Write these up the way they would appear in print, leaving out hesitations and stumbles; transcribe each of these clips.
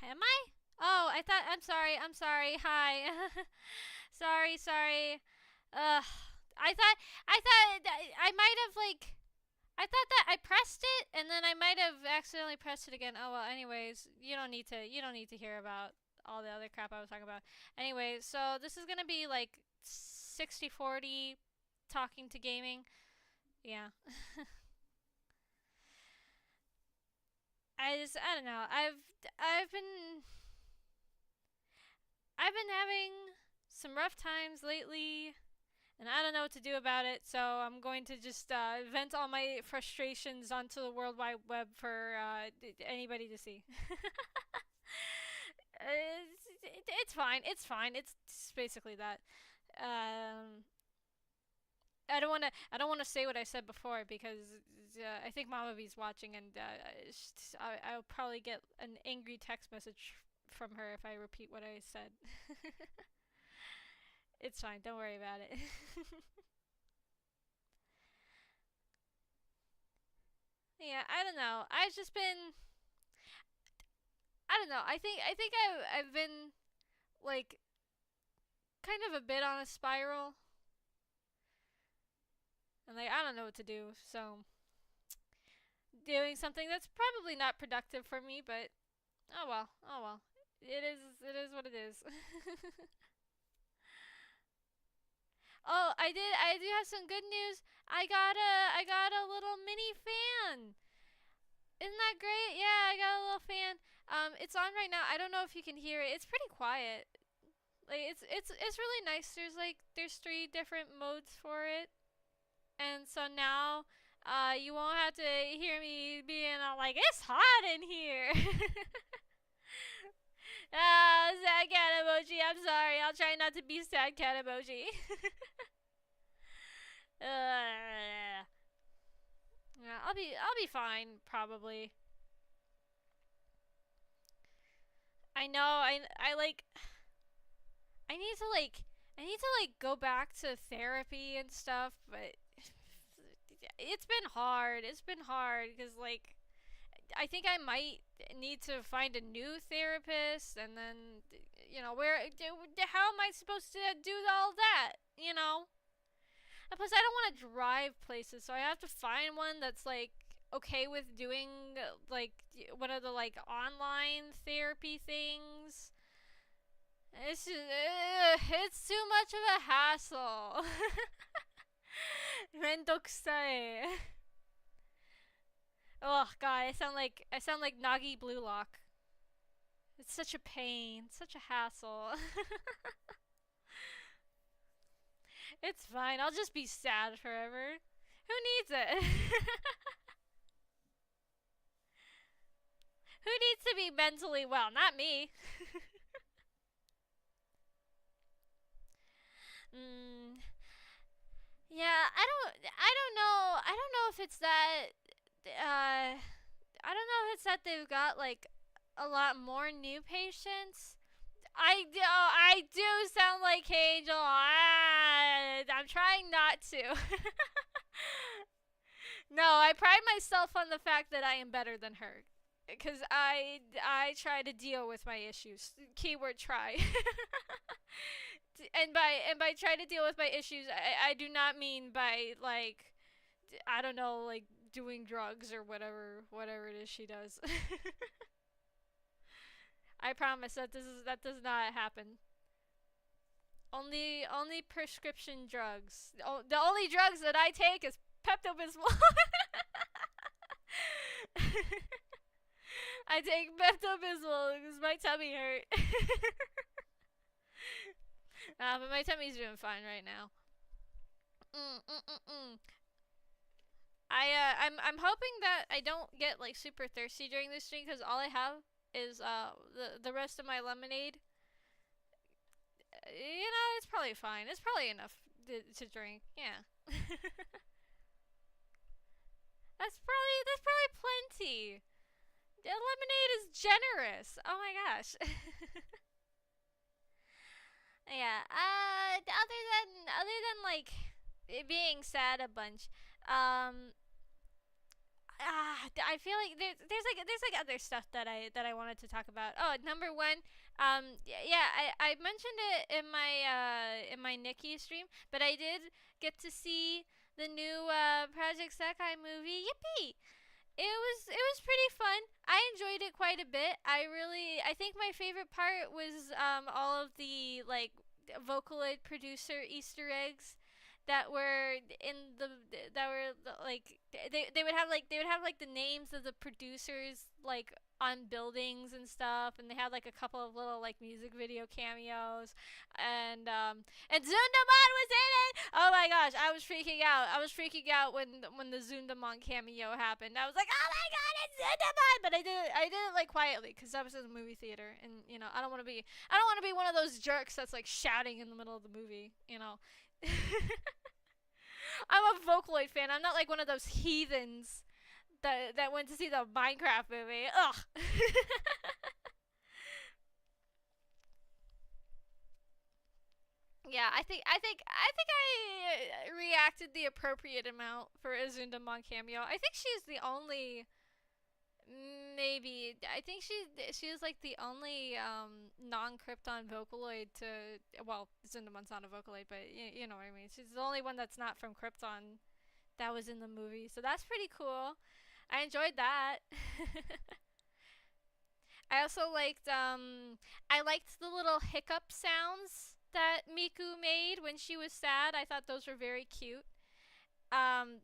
Am I? Oh, I thought. I'm sorry. I'm sorry. Hi. Sorry. Sorry. Ugh. I thought. I might have like. I thought that I pressed it and then I might have accidentally pressed it again. Oh well. Anyways, you don't need to. You don't need to hear about all the other crap I was talking about. Anyway, so this is gonna be like 60-40 talking to gaming. Yeah. I don't know. I've been having some rough times lately, and I don't know what to do about it. So I'm going to just vent all my frustrations onto the World Wide Web for anybody to see. It's fine. It's fine. It's basically that. Um, I don't want to. I don't want to say what I said before because I think Mama B's watching, and I'll probably get an angry text message from her if I repeat what I said. It's fine. Don't worry about it. Yeah, I don't know. I've just been. I don't know. I think I've been like kind of a bit on a spiral, and like I don't know what to do. So doing something that's probably not productive for me, but oh well. Oh well. It is. It is what it is. Oh, I do have some good news. I got a little mini fan. Isn't that great? Yeah, I got a little fan. It's on right now. I don't know if you can hear it. It's pretty quiet. Like it's really nice. There's three different modes for it, and so now you won't have to hear me being all like it's hot in here. Ah, sad cat emoji. I'm sorry. I'll try not to be sad cat emoji. Yeah, I'll be fine probably. I know. I need to go back to therapy and stuff, but it's been hard. It's been hard because like I think I might need to find a new therapist, and then where how am I supposed to do all that? And plus I don't want to drive places, so I have to find one that's like okay with doing like one of the like online therapy things. It's too much of a hassle. めんどくさい. Oh god, I sound like Nagi Bluelock. It's such a pain, such a hassle. It's fine. I'll just be sad forever. Who needs it? Who needs to be mentally well? Not me. mm, yeah, I don't know. I don't know if it's that I don't know if it's that they've got like a lot more new patients. I do sound like Angel. I'm trying not to. No, I pride myself on the fact that I am better than her. Because I try to deal with my issues. Keyword try. And by try to deal with my issues, I do not mean by like I don't know, like doing drugs or whatever it is she does. I promise that does not happen. Only prescription drugs. The only drugs that I take is Pepto Bismol. I take Pepto Bismol because my tummy hurt. But my tummy's doing fine right now. Mm, mm, mm, mm. I'm hoping that I don't get like super thirsty during this stream because all I have is the rest of my lemonade. It's probably fine. It's probably enough to drink. Yeah. That's probably plenty. The lemonade is generous. Oh my gosh. Yeah. Other than like it being sad a bunch, um, I feel like there's like other stuff that I wanted to talk about. Oh, number one, yeah, I mentioned it in my Nikki stream, but I did get to see the new Project Sekai movie. Yippee! It was pretty fun. I enjoyed it quite a bit. I think my favorite part was all of the like Vocaloid producer Easter eggs that were in the that were like they would have like the names of the producers like on buildings and stuff, and they had like a couple of little like music video cameos, and Zundamon was in it. Oh my gosh, I was freaking out. I was freaking out when the Zundamon cameo happened. I was like, oh my god, it's Zundamon! But I did it like quietly because I was in the movie theater, and I don't want to be one of those jerks that's like shouting in the middle of the movie. I'm a Vocaloid fan. I'm not like one of those heathens that went to see the Minecraft movie. Ugh. Yeah, I reacted the appropriate amount for a Zundamon cameo. I think she's the only maybe I think she is like the only non-Krypton Vocaloid to, well, Zundamon's not a Vocaloid, but you know what I mean. She's the only one that's not from Krypton that was in the movie. So that's pretty cool. I enjoyed that. I also liked the little hiccup sounds that Miku made when she was sad. I thought those were very cute. Um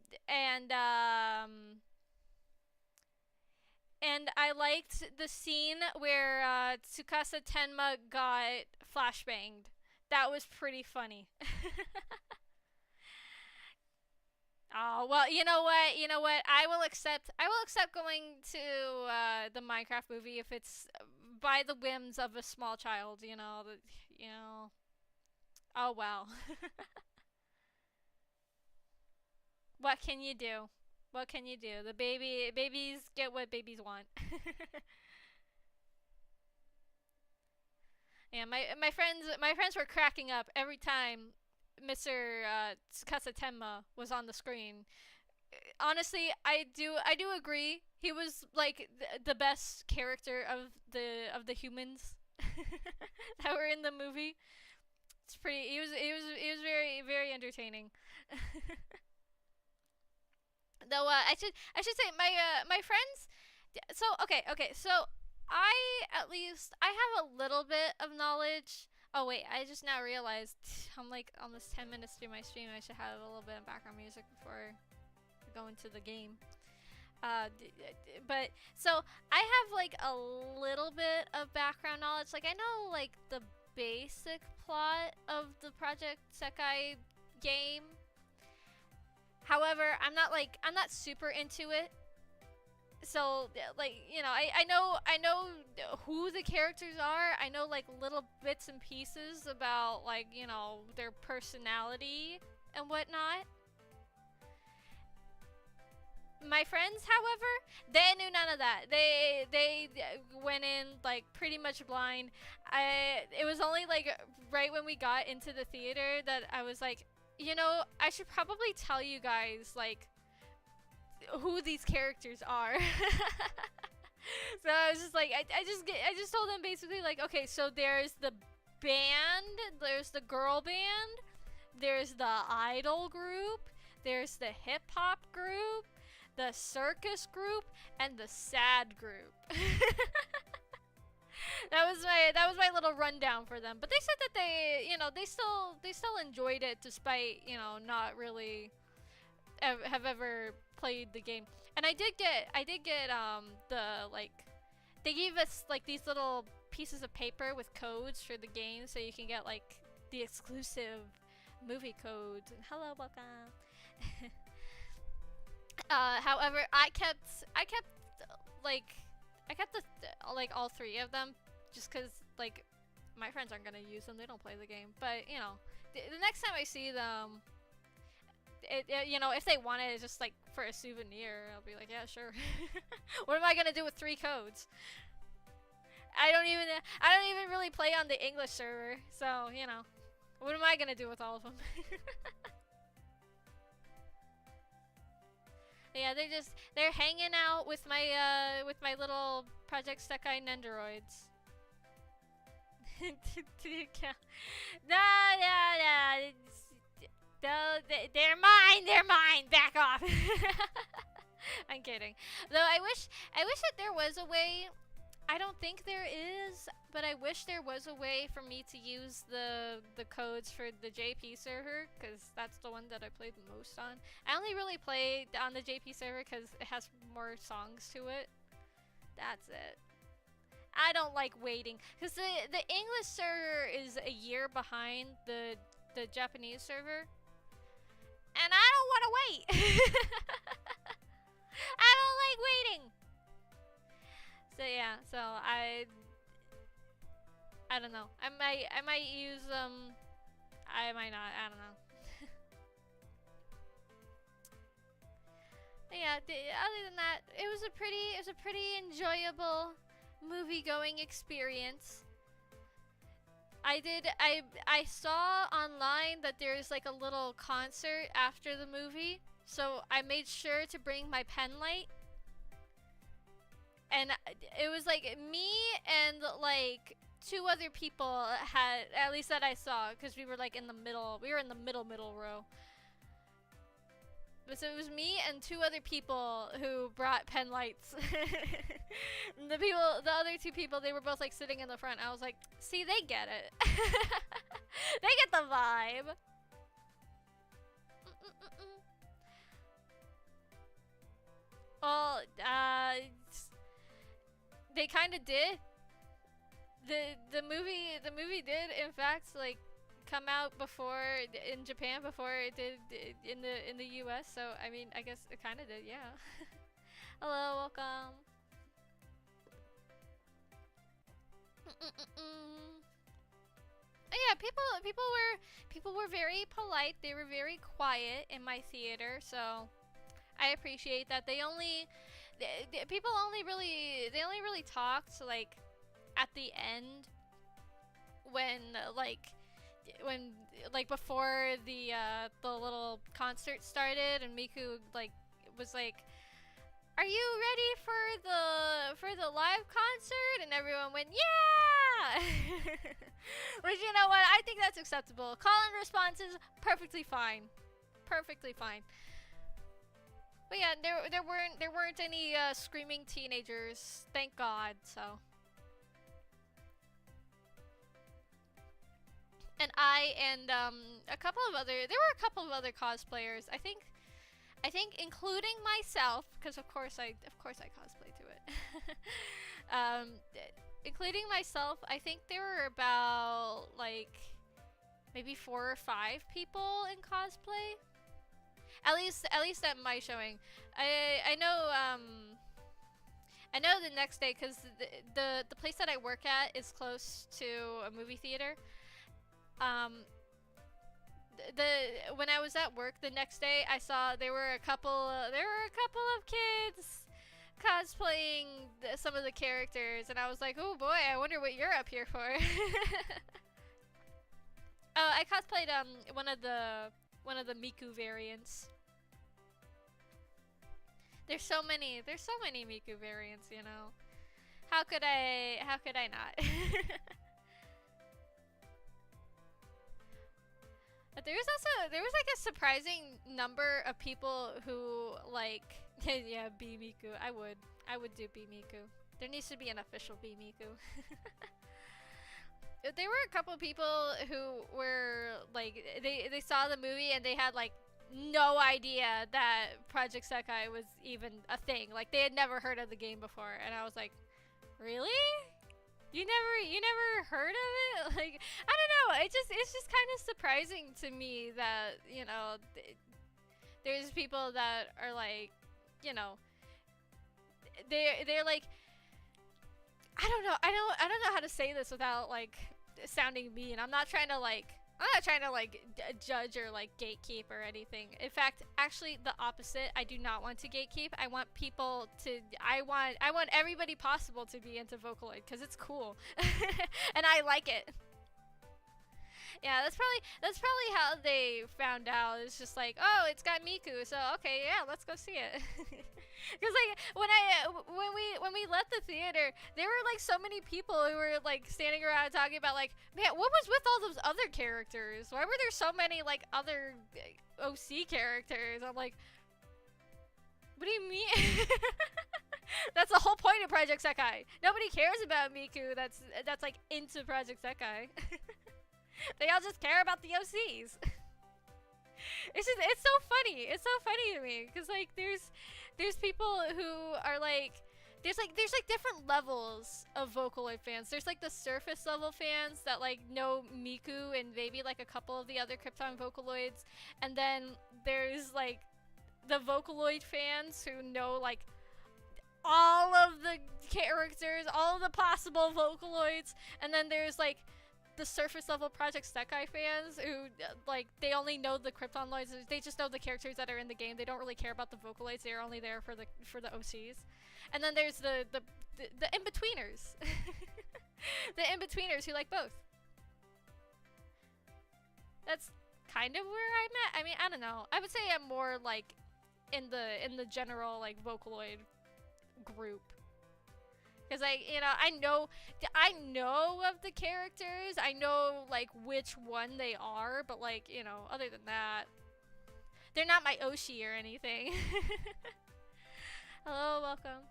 and I liked the scene where Tsukasa Tenma got flashbanged. That was pretty funny. Oh well, you know what? You know what? I will accept. I will accept going to the Minecraft movie if it's by the whims of a small child. You know. Oh well. What can you do? What can you do? The babies get what babies want. Yeah, my friends were cracking up every time Mr. Tsukasa Tenma was on the screen. Honestly, I do agree. He was like the best character of the humans that were in the movie. It's pretty. He was very very entertaining. Though I should say my friends. So okay. So I at least I have a little bit of knowledge. Oh wait, I just now realized I'm like almost 10 minutes through my stream. I should have a little bit of background music before I go into the game. But so I have like a little bit of background knowledge. Like I know like the basic plot of the Project Sekai game. However, I'm not super into it. So like I know who the characters are. I know like little bits and pieces about like their personality and whatnot. My friends, however, they knew none of that. They went in like pretty much blind. It was only like right when we got into the theater that I was like, I should probably tell you guys like who these characters are. So I was just like, I just told them basically like, okay, so there's the band, there's the girl band, there's the idol group, there's the hip hop group, the circus group, and the sad group. That was my little rundown for them. But they said that they still enjoyed it despite not really have ever played the game. And I did get the like they gave us like these little pieces of paper with codes for the game, so you can get like the exclusive movie codes. And hello, welcome. However, I kept the like all three of them just because like my friends aren't gonna use them. They don't play the game. But the next time I see them, if they want it just like for a souvenir, I'll be like, yeah, sure. What am I gonna do with 3 codes? I don't even really play on the English server, so what am I gonna do with all of them? Yeah, they're hanging out with my little Project Sekai Nendoroids. No, no, no. No, they're mine. They're mine. Back off. I'm kidding. Though I wish that there was a way. I don't think there is, but I wish there was a way for me to use the codes for the JP server, because that's the one that I played the most on. I only really play on the JP server because it has more songs to it. That's it. I don't like waiting, because the English server is a year behind the Japanese server, and I don't want to wait. I don't like waiting. So yeah, so I don't know. I might use I might not. I don't know. But yeah, other than that, it was a pretty enjoyable movie going experience. I saw online that there's like a little concert after the movie, so I made sure to bring my pen light. And it was like me and like 2 other people had, at least that I saw, because we were like in the middle. We were in the middle row. But so it was me and 2 other people who brought pen lights. The other 2 people, they were both like sitting in the front. I was like, see, they get it. They get the vibe. Well, they kind of did. The movie did in fact like come out before in Japan before it did in the US. So I mean, I guess it kind of did, yeah. Hello, welcome. Yeah, people were very polite. They were very quiet in my theater, so I appreciate that. People only really talked like at the end when before the little concert started, and Miku like was like, "Are you ready for the live concert?" And everyone went, "Yeah!" Which, you know what, I think that's acceptable. Call-in responses, perfectly fine. Perfectly fine. But yeah, there weren't any screaming teenagers, thank God. So, and a couple of other cosplayers. I think including myself, because of course I cosplay to it. Including myself, I think there were about like maybe 4 or 5 people in cosplay. At least at my showing. I know the next day, because the place that I work at is close to a movie theater. When I was at work the next day, I saw there were a couple of kids cosplaying some of the characters, and I was like, oh boy, I wonder what you're up here for. Oh, I cosplayed one of the Miku variants. There's so many Miku variants, you know. How could I not? But there was like a surprising number of people who like yeah, B Miku. I would do B Miku. There needs to be an official B Miku. There were a couple of people who were like, they saw the movie and they had like no idea that Project Sekai was even a thing. Like, they had never heard of the game before, and I was like, really? You never heard of it? Like, I don't know. It's just kind of surprising to me that, you know, there's people that are like, you know, they're like, I don't know how to say this without like sounding mean. I'm not trying to like judge or like gatekeep or anything. In fact, actually the opposite. I do not want to gatekeep. I want people to I want everybody possible to be into Vocaloid, because it's cool. And I like it. Yeah, that's probably how they found out. It's just like, oh, it's got Miku, so okay, yeah, let's go see it. Because like when we left the theater, there were like so many people who were like standing around talking about like, man, what was with all those other characters? Why were there so many like other OC characters? I'm like, what do you mean? That's the whole point of Project Sekai. Nobody cares about Miku. That's like into Project Sekai. They all just care about the OCs. It's so funny. It's so funny to me because like there's people who are like there's different levels of Vocaloid fans. There's like the surface level fans that like know Miku and maybe like a couple of the other Krypton Vocaloids, and then there's like the Vocaloid fans who know like all of the characters, all of the possible Vocaloids, and then there's like the surface level Project Sekai fans who like they only know the Kryptonloids. They just know the characters that are in the game. They don't really care about the Vocaloids. They're only there for the OCs. And then there's the in-betweeners. The in-betweeners who like both. That's kind of where I'm at. I mean, I don't know. I would say I'm more like in the general like Vocaloid group. Because I know of the characters. I know like which one they are, but like, other than that, they're not my Oshi or anything. Hello, welcome.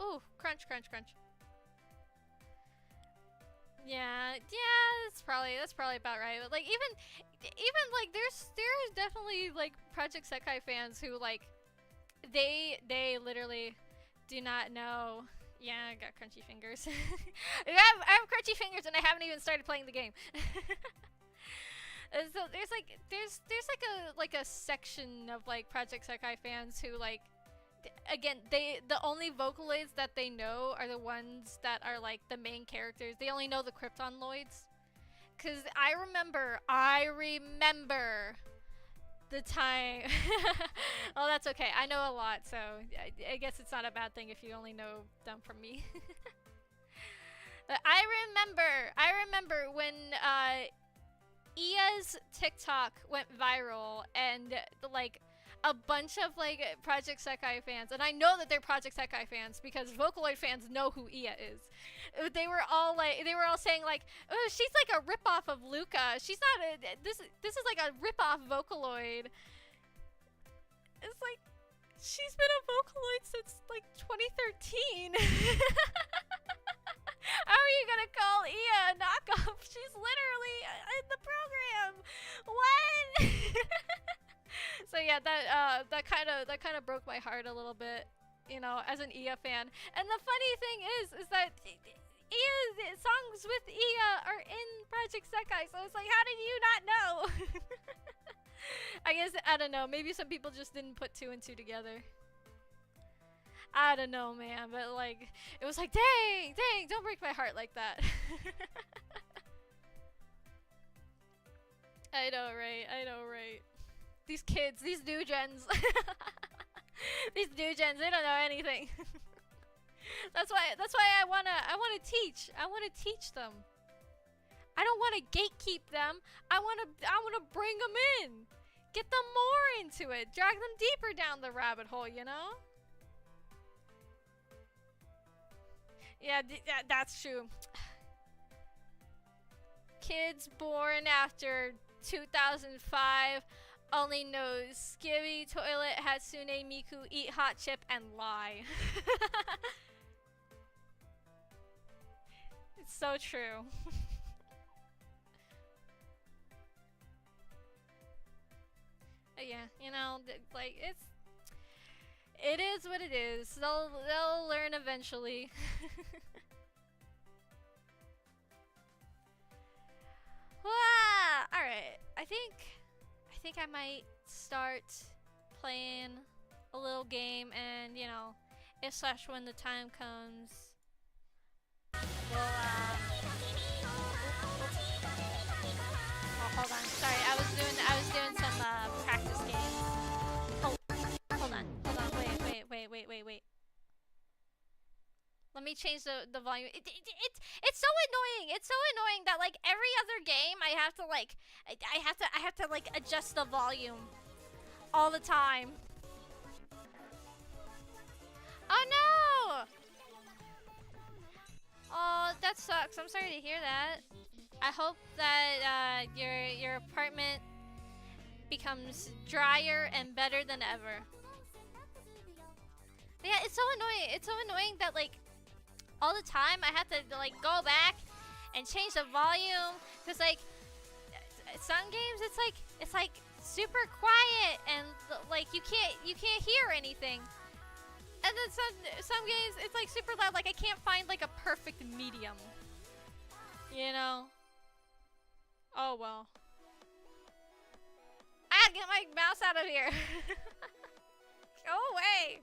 Ooh, crunch, crunch, crunch. Yeah, that's probably about right. But like even like there's definitely like Project Sekai fans who like they literally do not know. Yeah, I got crunchy fingers. I have crunchy fingers and I haven't even started playing the game. So there's like a section of like Project Sekai fans who like again the only Vocaloids that they know are the ones that are like the main characters. They only know the Kryptonloids. Cause I remember the time. Oh, that's okay. I know a lot, so I guess it's not a bad thing if you only know them from me. But I remember when Ia's TikTok went viral and like a bunch of like Project Sekai fans, and I know that they're Project Sekai fans because Vocaloid fans know who Ia is. They were all saying like, oh, she's like a ripoff of Luca. She's not this is like a ripoff Vocaloid. It's like she's been a Vocaloid since like 2013. How are you gonna call Ia a knockoff? She's literally in the program. What? So yeah, that kind of broke my heart a little bit, as an Ia fan. And the funny thing is that Ia songs with Ia are in Project Sekai, so it's like, how did you not know? I guess I don't know. Maybe some people just didn't put two and two together. I don't know, man, but like, it was like, dang, don't break my heart like that. I know, right? These kids, these new gens. These new gens, they don't know anything. That's why I wanna teach. I wanna teach them. I don't wanna gatekeep them. I wanna bring them in. Get them more into it. Drag them deeper down the rabbit hole, Yeah, that's true. Kids born after 2005 only knows Skibby, Toilet, Hatsune, Miku, Eat Hot Chip, and Lie. It's so true. Yeah, like it is what it is. They'll learn eventually. All right. I think I might start playing a little game, and if / when the time comes, we'll oh, hold on. Sorry, I was doing some practice games. Hold on. Wait. let me change the volume. It's so annoying. It's so annoying that like every other game I have to like I have to like adjust the volume all the time. Oh no! Oh, that sucks. I'm sorry to hear that. I hope that your apartment becomes drier and better than ever. But yeah, it's so annoying. It's so annoying that like all the time I have to like go back and change the volume because like some games it's like super quiet and like you can't hear anything. And then some games it's like super loud. Like I can't find like a perfect medium. You know? Oh well. Ah, get my mouse out of here. Go away.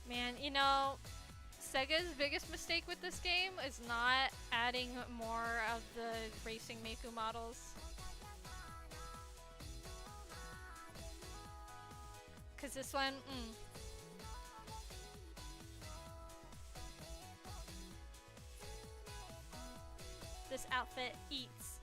Man, you know, Sega's biggest mistake with this game is not adding more of the Racing Meiku models. Cause this one, this outfit eats.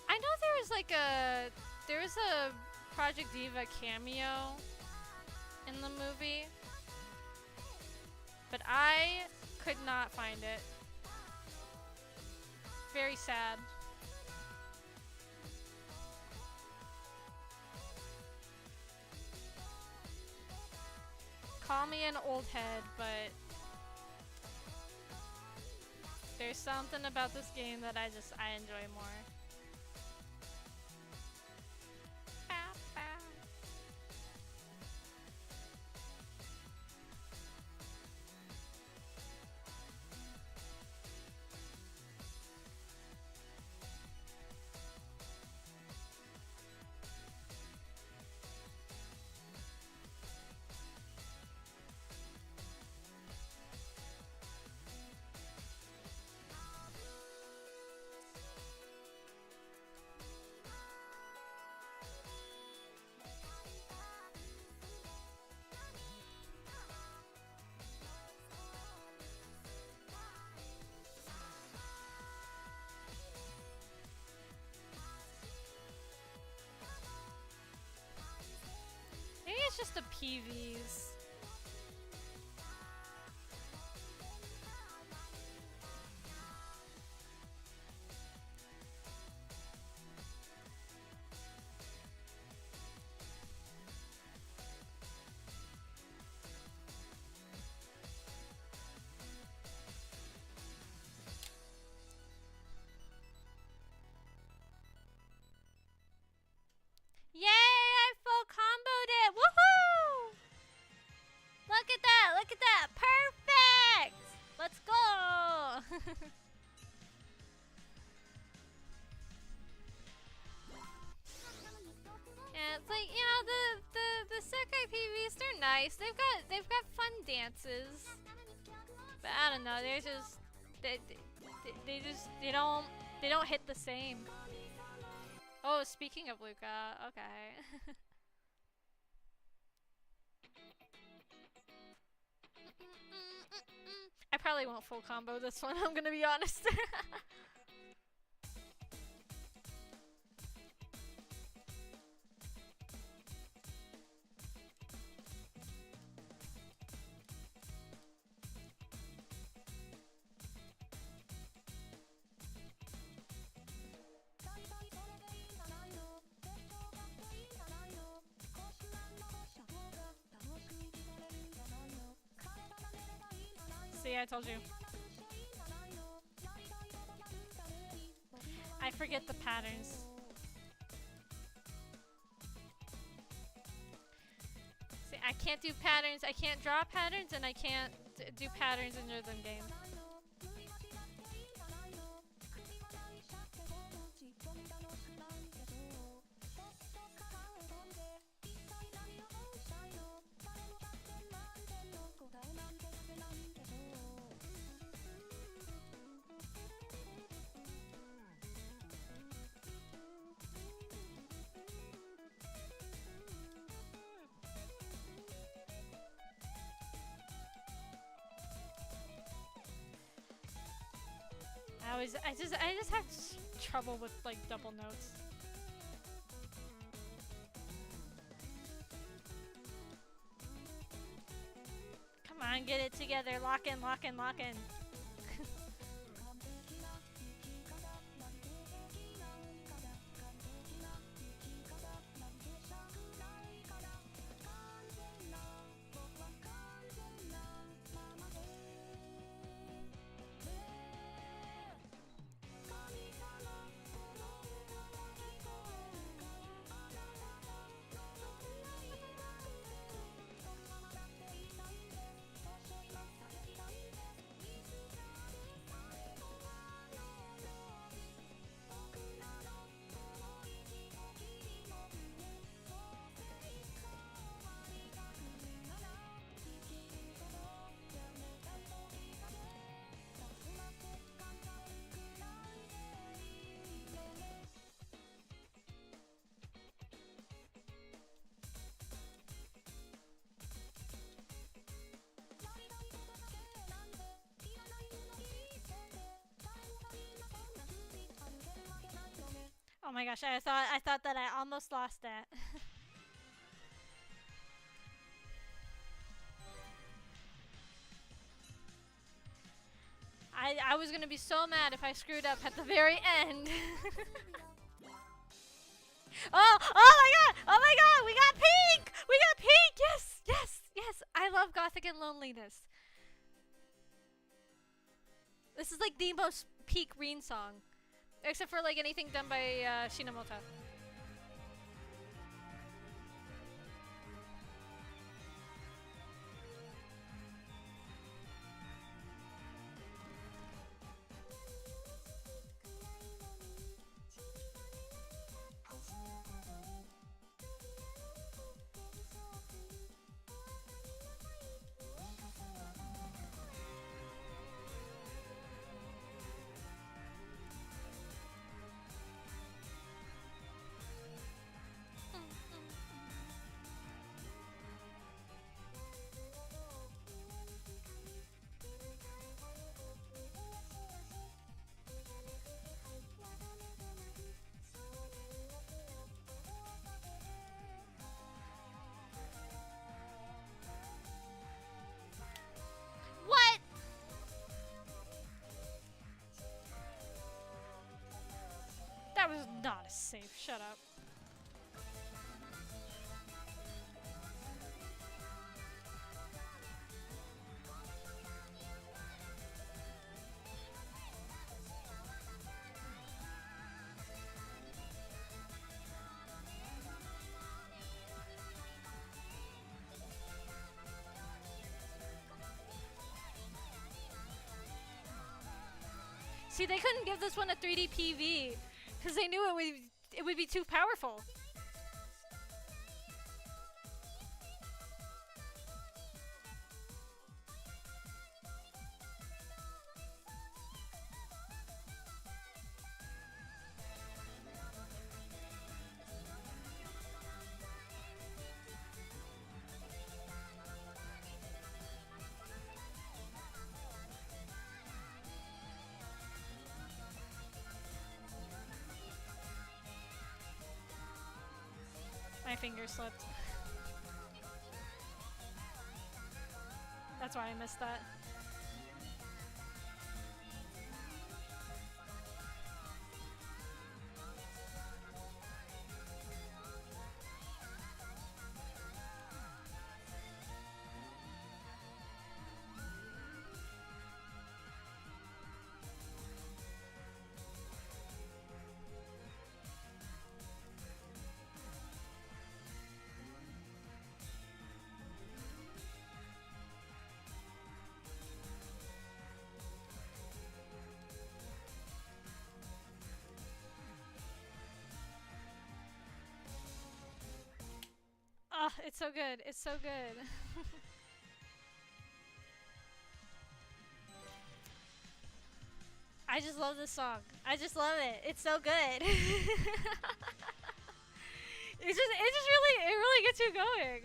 I know there was a Project Diva cameo in the movie, but I could not find it. Very sad. Call me an old head, but there's something about this game that I enjoy more. Maybe it's just the PVs. Yay! I full comboed it! Woohoo! Look at that! Look at that! Perfect! Let's go! Yeah, it's like, you know, the Sekai PVs, they're nice. They've got fun dances. But I don't know, they're just they don't hit the same. Oh, speaking of Luca, okay. I probably won't full combo this one, I'm gonna be honest. See, I told you. I forget the patterns. See, I can't do patterns. I can't draw patterns, and I can't do patterns in rhythm game. I just have trouble with like double notes. Come on, get it together. Lock in, lock in, lock in. Oh my gosh, I thought that I almost lost that. I was gonna be so mad if I screwed up at the very end. Oh my god! Oh my god! We got pink! We got pink! Yes! Yes! Yes! I love Gothic and Loneliness. This is like the most peak Reen song. Except for like anything done by Shinamoto. What? That was not a save. Shut up. See, they couldn't give this one a 3D PV because they knew it would be too powerful. My finger slipped. That's why I missed that. Oh, it's so good. It's so good. I just love this song. I just love it. It's so good. It really gets you going.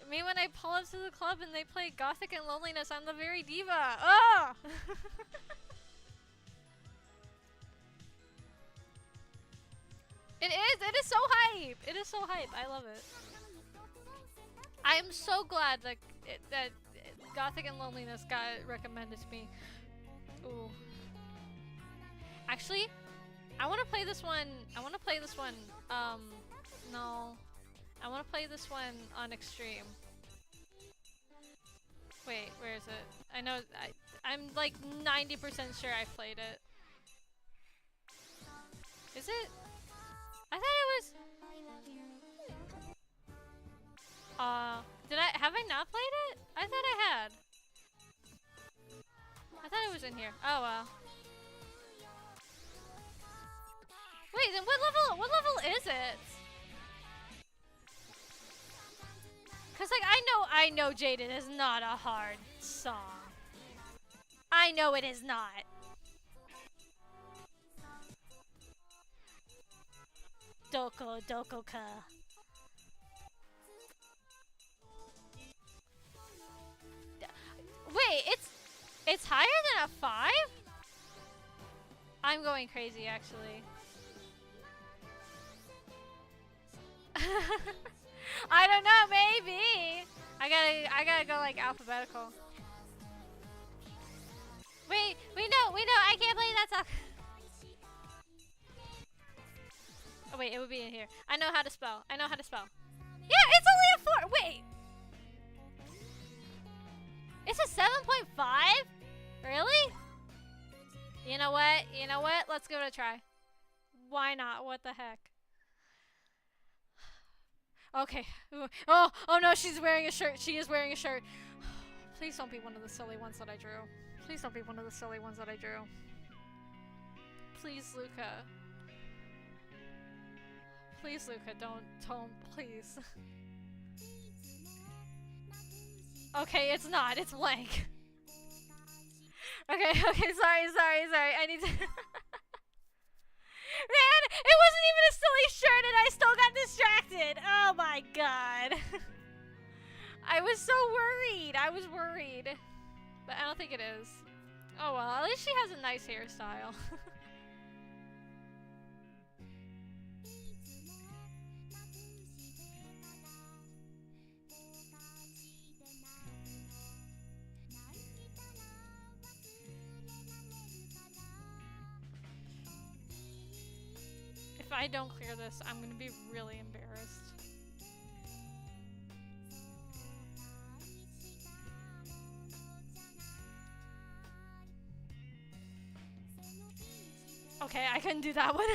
Me when I pull up to the club and they play Gothic and Loneliness, I'm the very diva. Oh! It is so hype. It is so hype. I love it. I am so glad that Gothic and Loneliness got recommended to me. Ooh. Actually, I want to play this one. No. I want to play this one on Extreme. Wait, where is it? I know, I'm like 90% sure I played it. Is it? I thought it was... have I not played it? I thought I had. I thought it was in here. Oh well. Wait, then what level is it? Cause like I know Jaded is not a hard song. I know it is not. Dokoka. Wait, it's higher than a 5? I'm going crazy actually. I don't know, maybe. I gotta go like alphabetical. Wait, no, I can't play that song. Oh wait, it would be in here. I know how to spell. Yeah, it's only a 4. Wait. It's a 7.5? Really? You know what? Let's give it a try. Why not? What the heck? Okay. Oh no, she's wearing a shirt. She is wearing a shirt. Please don't be one of the silly ones that I drew. Please, Luca. Please, Luca, don't, please. Okay, it's not. It's blank. Okay, sorry. I need to... Man, it wasn't even a silly shirt and I still got distracted. Oh my god. I was so worried. But I don't think it is. Oh well, at least she has a nice hairstyle. If I don't clear this, I'm gonna be really embarrassed. Okay, I couldn't do that one.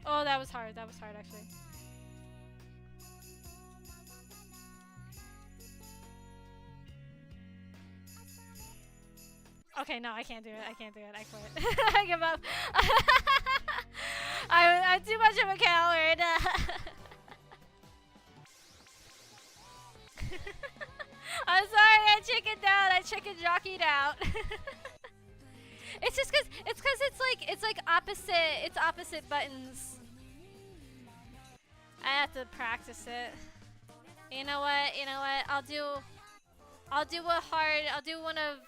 Oh, that was hard actually. Okay, no, I can't do it. I quit. I give up. I'm too much of a coward. I'm sorry, I chickened out. I chicken jockeyed out. It's just cause it's like opposite buttons. I have to practice it. You know what? I'll do one of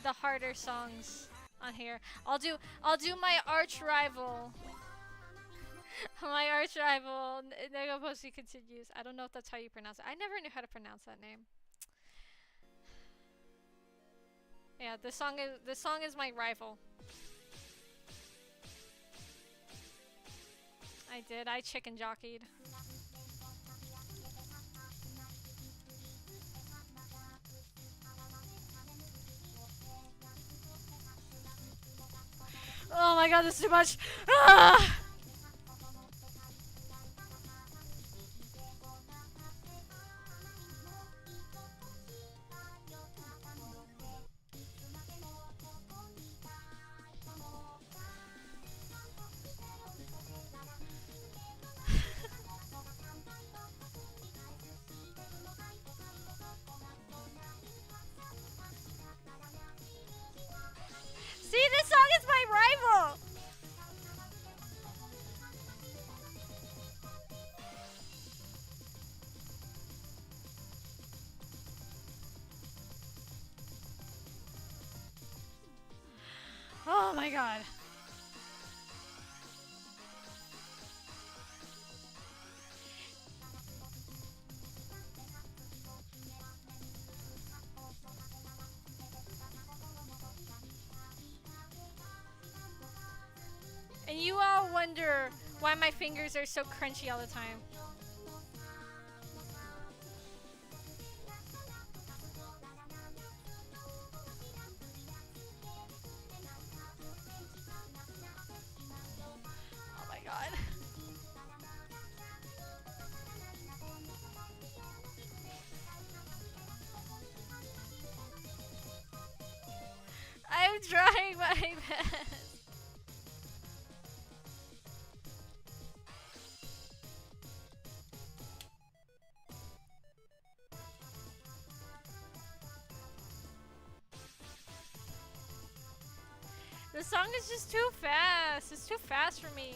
the harder songs on here. I'll do my arch rival. My arch rival, Negaposi continues. I don't know if that's how you pronounce it. I never knew how to pronounce that name. Yeah, this song is my rival. I chicken jockeyed. Oh my god, this is too much. Ah! god. And you all wonder why my fingers are so crunchy all the time. Oh my god. I'm trying my best. The song is just too fast. It's too fast for me.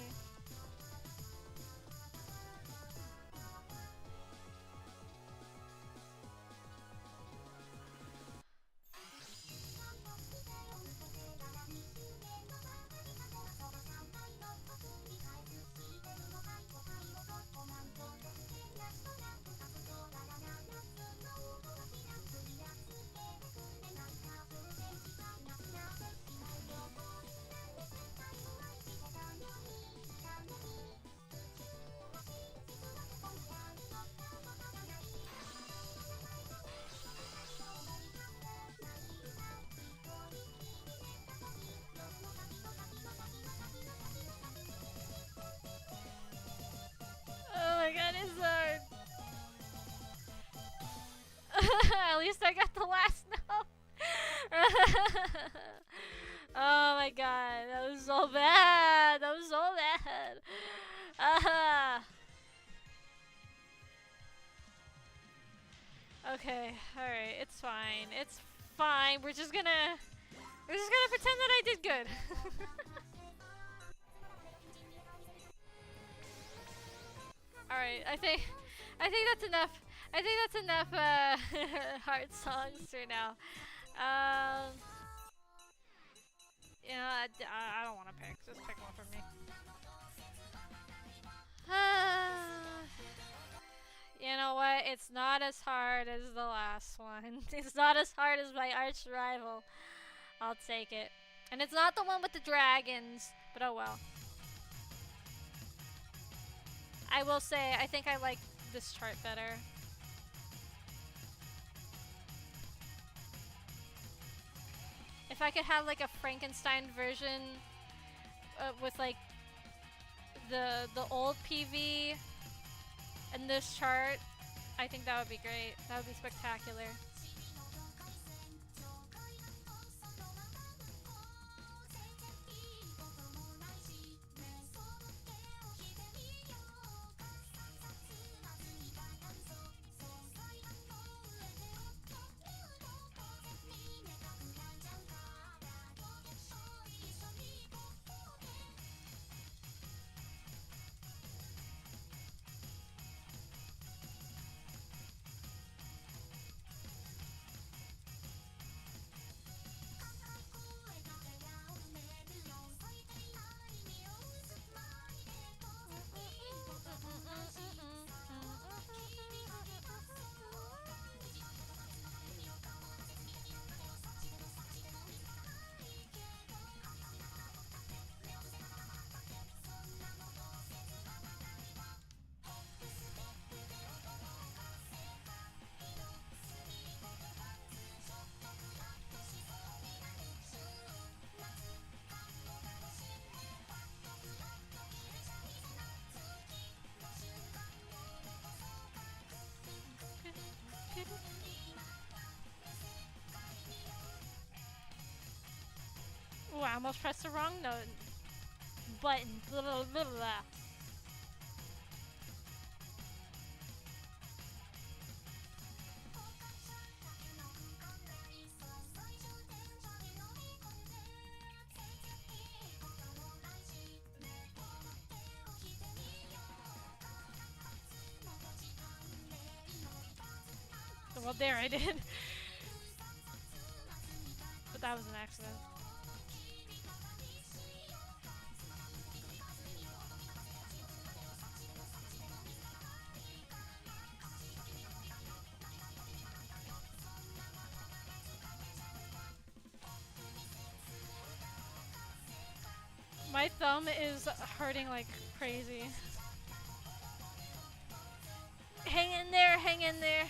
Oh my god, it's hard. At least I got the last note. Oh my god, that was so bad. That was so bad. Okay, alright, it's fine. It's fine. We're just gonna pretend that I did good. Alright, I think that's enough. I think that's enough hard songs for now. Um You know, I don't want to pick. Just pick one for me. You know what? It's not as hard as the last one. It's not as hard as my arch rival. I'll take it. And it's not the one with the dragons, but oh well. I will say, I think I like this chart better. If I could have like a Frankenstein version with like the old PV and this chart, I think that would be great. That would be spectacular. Ooh, I almost pressed the wrong note. Button. Blah, blah, blah, blah. Well, there I did. But that was an accident. My thumb is hurting like crazy. Hang in there, hang in there.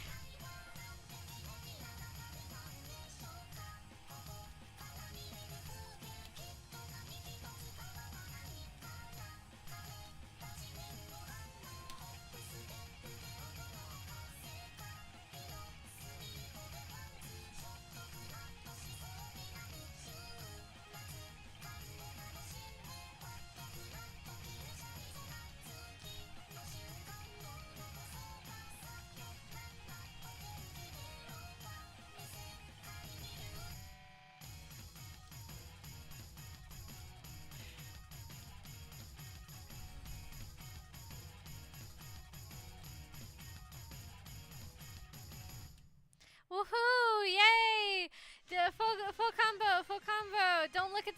Woohoo! Yay! The full combo, full combo. Don't look at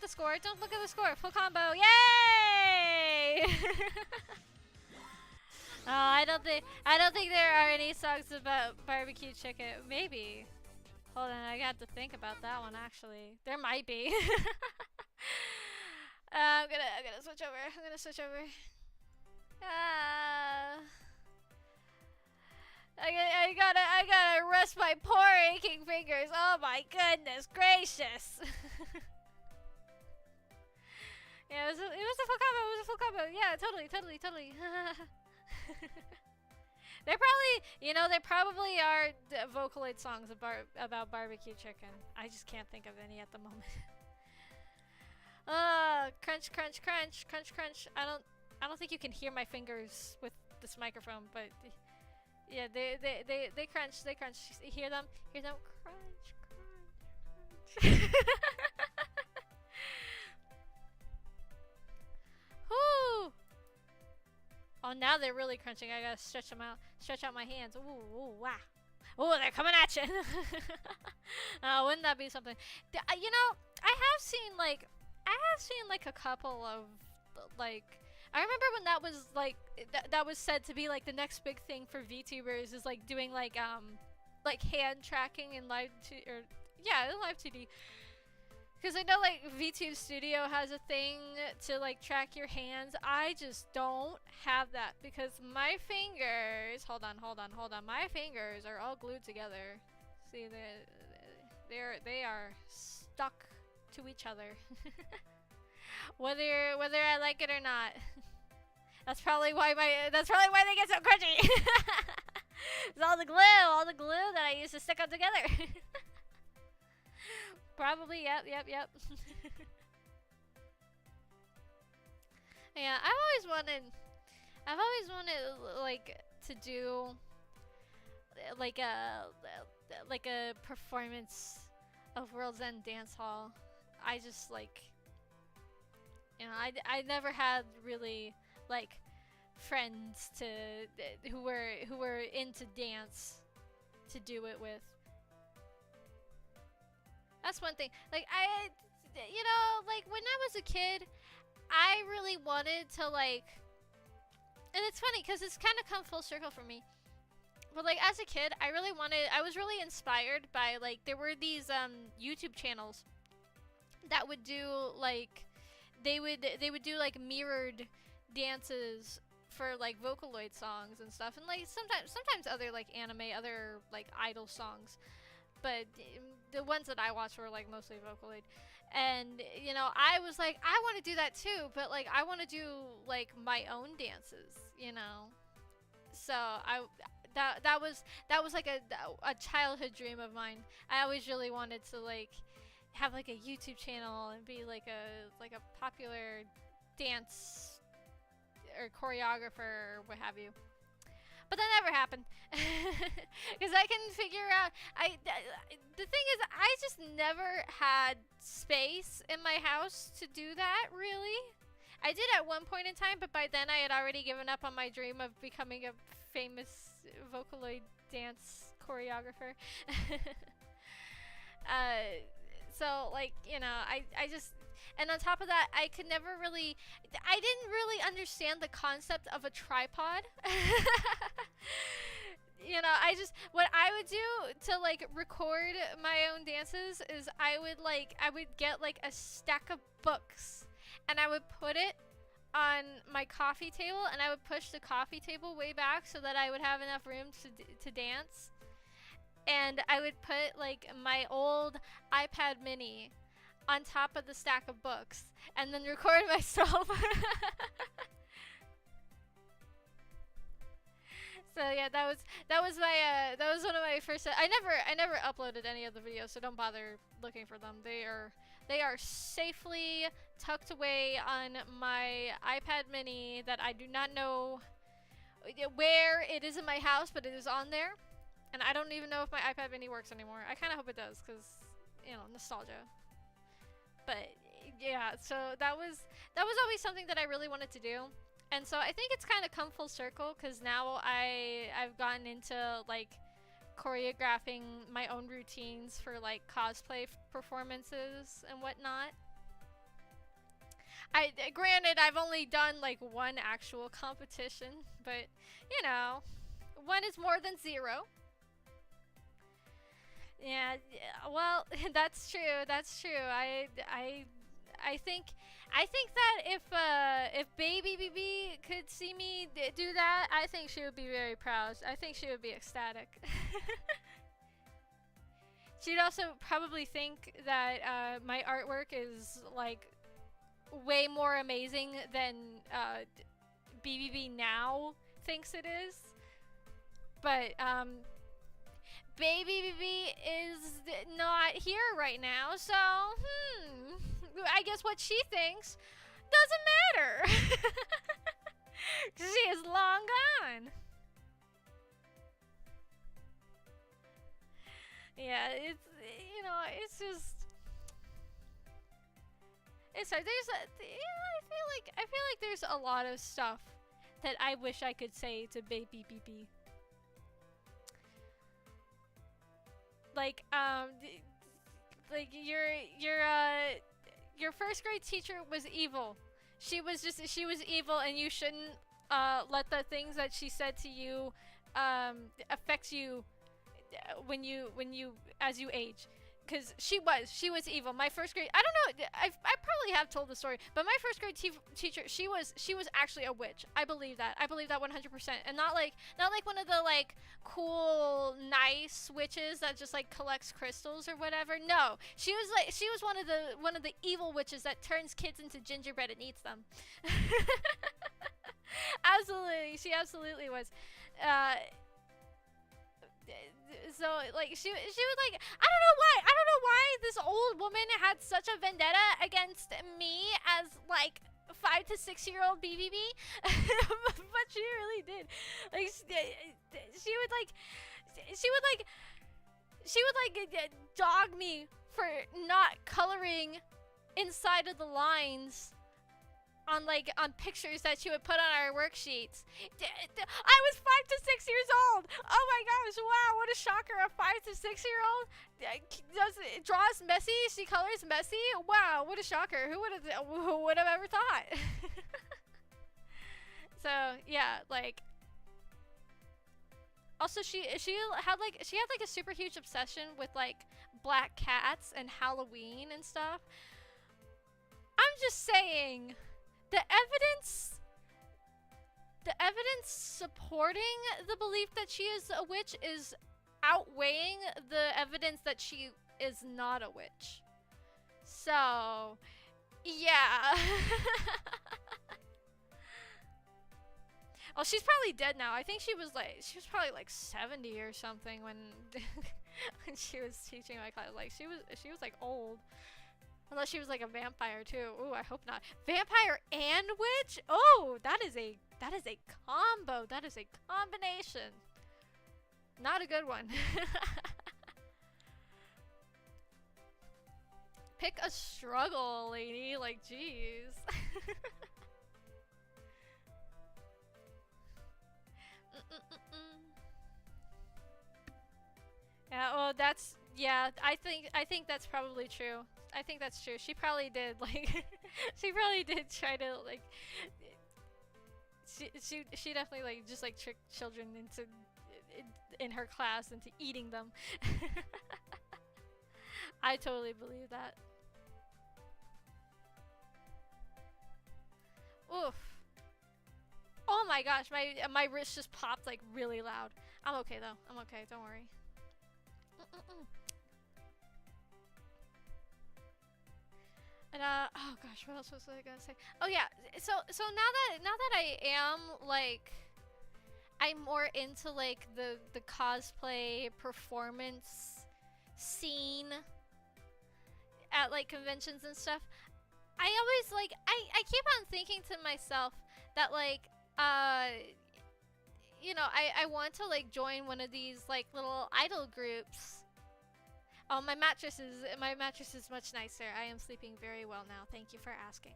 the score. Don't look at the score. Full combo. Yay! Oh, I don't think there are any songs about barbecue chicken. Maybe. Hold on, I got to think about that one actually. There might be. I'm gonna switch over. I'm gonna switch over. I gotta rest my poor aching fingers. Oh my goodness gracious. Yeah, it was a full combo. It was a full combo. Yeah, totally. They're probably, they probably are Vocaloid songs about barbecue chicken. I just can't think of any at the moment. Crunch, crunch, crunch, crunch, crunch. I don't think you can hear my fingers with this microphone, but yeah, they crunch, they crunch. Hear them, crunch, crunch. Whoo! Oh, now they're really crunching. I gotta stretch them out, stretch out my hands. Ooh, wow. Oh, they're coming at you. Wouldn't that be something? I have seen like a couple of like. I remember when that was like that was said to be like the next big thing for VTubers is like doing like hand tracking in live live 2D. Because I know like VTube Studio has a thing to like track your hands. I just don't have that because my fingers. Hold on. My fingers are all glued together. See, they are stuck to each other. whether I like it or not. That's probably why they get so crunchy. It's all the glue that I used to stick them together. Probably, yep. Yeah, I've always wanted like to do like a performance of World's End Dance Hall. I just like, I never had really like friends who were into dance to do it with. That's one thing. Like like when I was a kid, I really wanted to like, and it's funny because it's kind of come full circle for me. But like as a kid, I was really inspired by like there were these YouTube channels that would do like they would do like mirrored dances for like Vocaloid songs and stuff, and like sometimes other like anime, other like idol songs. But the ones that I watched were like mostly Vocaloid. And I was like, I want to do that too, but like I want to do like my own dances, So that was like a childhood dream of mine. I always really wanted to like have like a YouTube channel and be like a popular dance or choreographer or what have you. But that never happened. Because I can figure out, the thing is, I just never had space in my house to do that, really. I did at one point in time, but by then I had already given up on my dream of becoming a famous Vocaloid dance choreographer. So, like, I just... And on top of that, I didn't really understand the concept of a tripod. What I would do to like record my own dances is I would get like a stack of books and I would put it on my coffee table, and I would push the coffee table way back so that I would have enough room to dance. And I would put like my old iPad mini on top of the stack of books and then record myself. So yeah, that was one of my first. I never uploaded any of the videos, so don't bother looking for them. They are safely tucked away on my iPad mini that I do not know where it is in my house, but it is on there. And I don't even know if my iPad mini works anymore. I kind of hope it does, because, you know, nostalgia. But yeah, so that was always something that I really wanted to do. And so I think it's kind of come full circle, because now I've gotten into like choreographing my own routines for like cosplay performances and whatnot. Granted, I've only done like one actual competition, but you know, one is more than zero. Yeah, well, that's true. That's true. I think that if Baby BB could see me do that, I think she would be very proud. I think she would be ecstatic. She'd also probably think that my artwork is like way more amazing than BBB now thinks it is. But Baby BB is not here right now, so I guess what she thinks doesn't matter. She is long gone. Yeah, it's, you know, it's just, it's hard. I feel like there's a lot of stuff that I wish I could say to Baby BB. Like your first grade teacher was evil. She was evil, and you shouldn't let the things that she said to you affect you when you as you age. Because she was evil. My first grade, I don't know, I probably have told the story, but my first grade teacher, she was actually a witch. I believe that 100%, and not like one of the like cool nice witches that just like collects crystals or whatever. No, she was one of the evil witches that turns kids into gingerbread and eats them. Absolutely, she absolutely was. So like she was like, I don't know why this old woman had such a vendetta against me as like 5 to 6 year old BBB. But she really did. Like she would dog me for not coloring inside of the lines on pictures that she would put on our worksheets. I was 5 to 6 years old. Oh my gosh! Wow, what a shocker! A 5 to 6 year old draws messy. She colors messy. Wow, what a shocker! Who would have ever thought? So yeah, like. Also, she had a super huge obsession with like black cats and Halloween and stuff. I'm just saying. The evidence supporting the belief that she is a witch is outweighing the evidence that she is not a witch. So, yeah. Oh, she's probably dead now. I think she was probably like 70 or something when when she was teaching my class. Like she was like old. Unless she was like a vampire too. Ooh, I hope not. Vampire and witch? Oh, that is a combo. That is a combination. Not a good one. Pick a struggle, lady. Like, jeez. Yeah, well, I think that's probably true. I think that's true. She probably did, like, she probably did try to, like, she definitely, like, just, like, tricked children into, in her class into eating them. I totally believe that. Oof. Oh my gosh, my wrist just popped like really loud. I'm okay though. I'm okay. Don't worry. And oh gosh, what else was I gonna say? Oh yeah, so now that I am like, I'm more into like the cosplay performance scene at like conventions and stuff. I always like I keep on thinking to myself that like I want to like join one of these like little idol groups. Oh, my mattress is much nicer. I am sleeping very well now. Thank you for asking.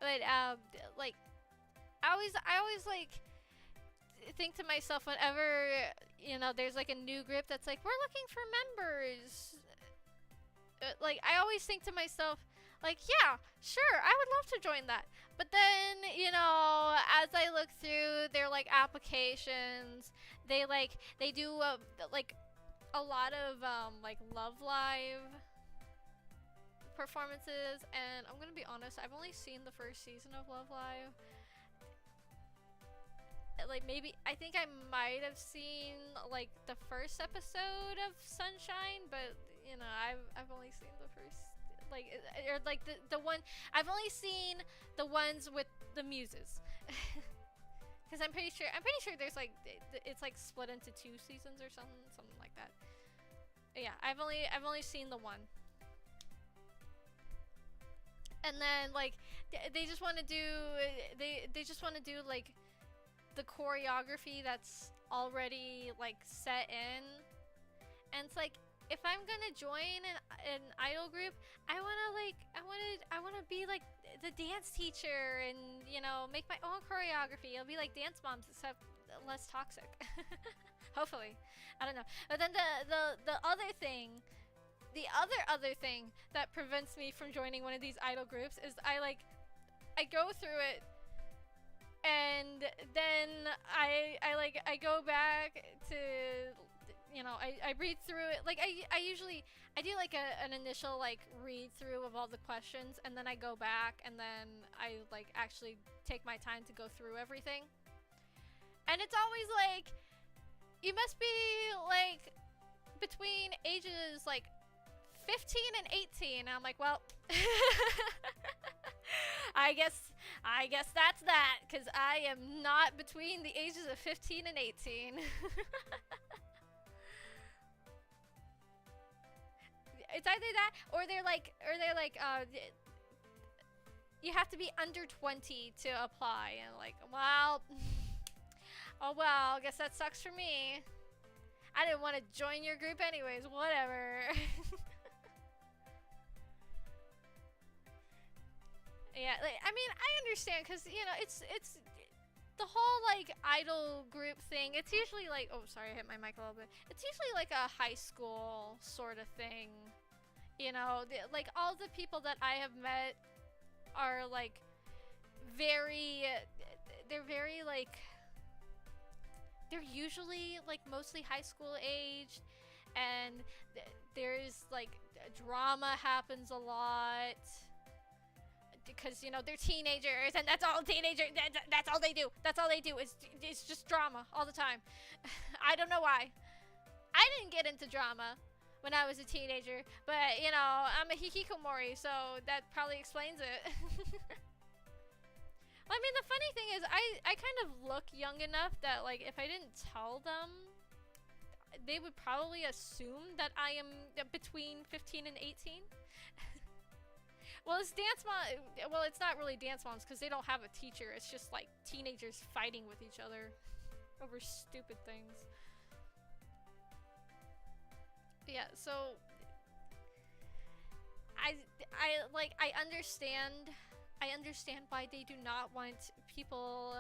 But like I always like think to myself whenever there's like a new group that's like we're looking for members. Like I always think to myself like yeah, sure, I would love to join that. But then as I look through their like applications, they do like a lot of like Love Live performances, and I'm gonna be honest, I've only seen the first season of Love Live. Like maybe I think I might have seen like the first episode of Sunshine, but I've only seen the first or like the one I've only seen the ones with the muses. Because I'm pretty sure there's like it's like split into 2 seasons or something like that. Yeah, I've only seen the one. And then like they just want to do they just want to do like the choreography that's already like set in, and it's like if I'm gonna join an idol group, I wanna be like the dance teacher and make my own choreography. It'll be like Dance Moms except less toxic. Hopefully, I don't know. But then the other thing that prevents me from joining one of these idol groups is I go through it, and then I go back to I read through it. Like I do like an initial like read through of all the questions, and then I go back and then I like actually take my time to go through everything. And it's always like you must be like between ages like 15 and 18. And I'm like, well, I guess that's that, because I am not between the ages of 15 and 18. It's either that or they're like you have to be under 20 to apply, and like, well, oh well, I guess that sucks for me. I didn't want to join your group anyways, whatever. Yeah, like, I mean, I understand, because it's the whole like idol group thing. It's usually like, oh sorry, I hit my mic a little bit. It's usually like a high school sort of thing. Like all the people that I have met are like they're very like, they're usually like mostly high school aged, and there's like drama happens a lot because they're teenagers, and that's all that's all they do. That's all they do is it's just drama all the time. I don't know why. I didn't get into drama when I was a teenager, but I'm a hikikomori, so that probably explains it. Well, I mean, the funny thing is I kind of look young enough that like if I didn't tell them, they would probably assume that I am between 15 and 18. Well, it's dance mom. Well, it's not really dance moms because they don't have a teacher. It's just like teenagers fighting with each other over stupid things. Yeah, so I understand why they do not want people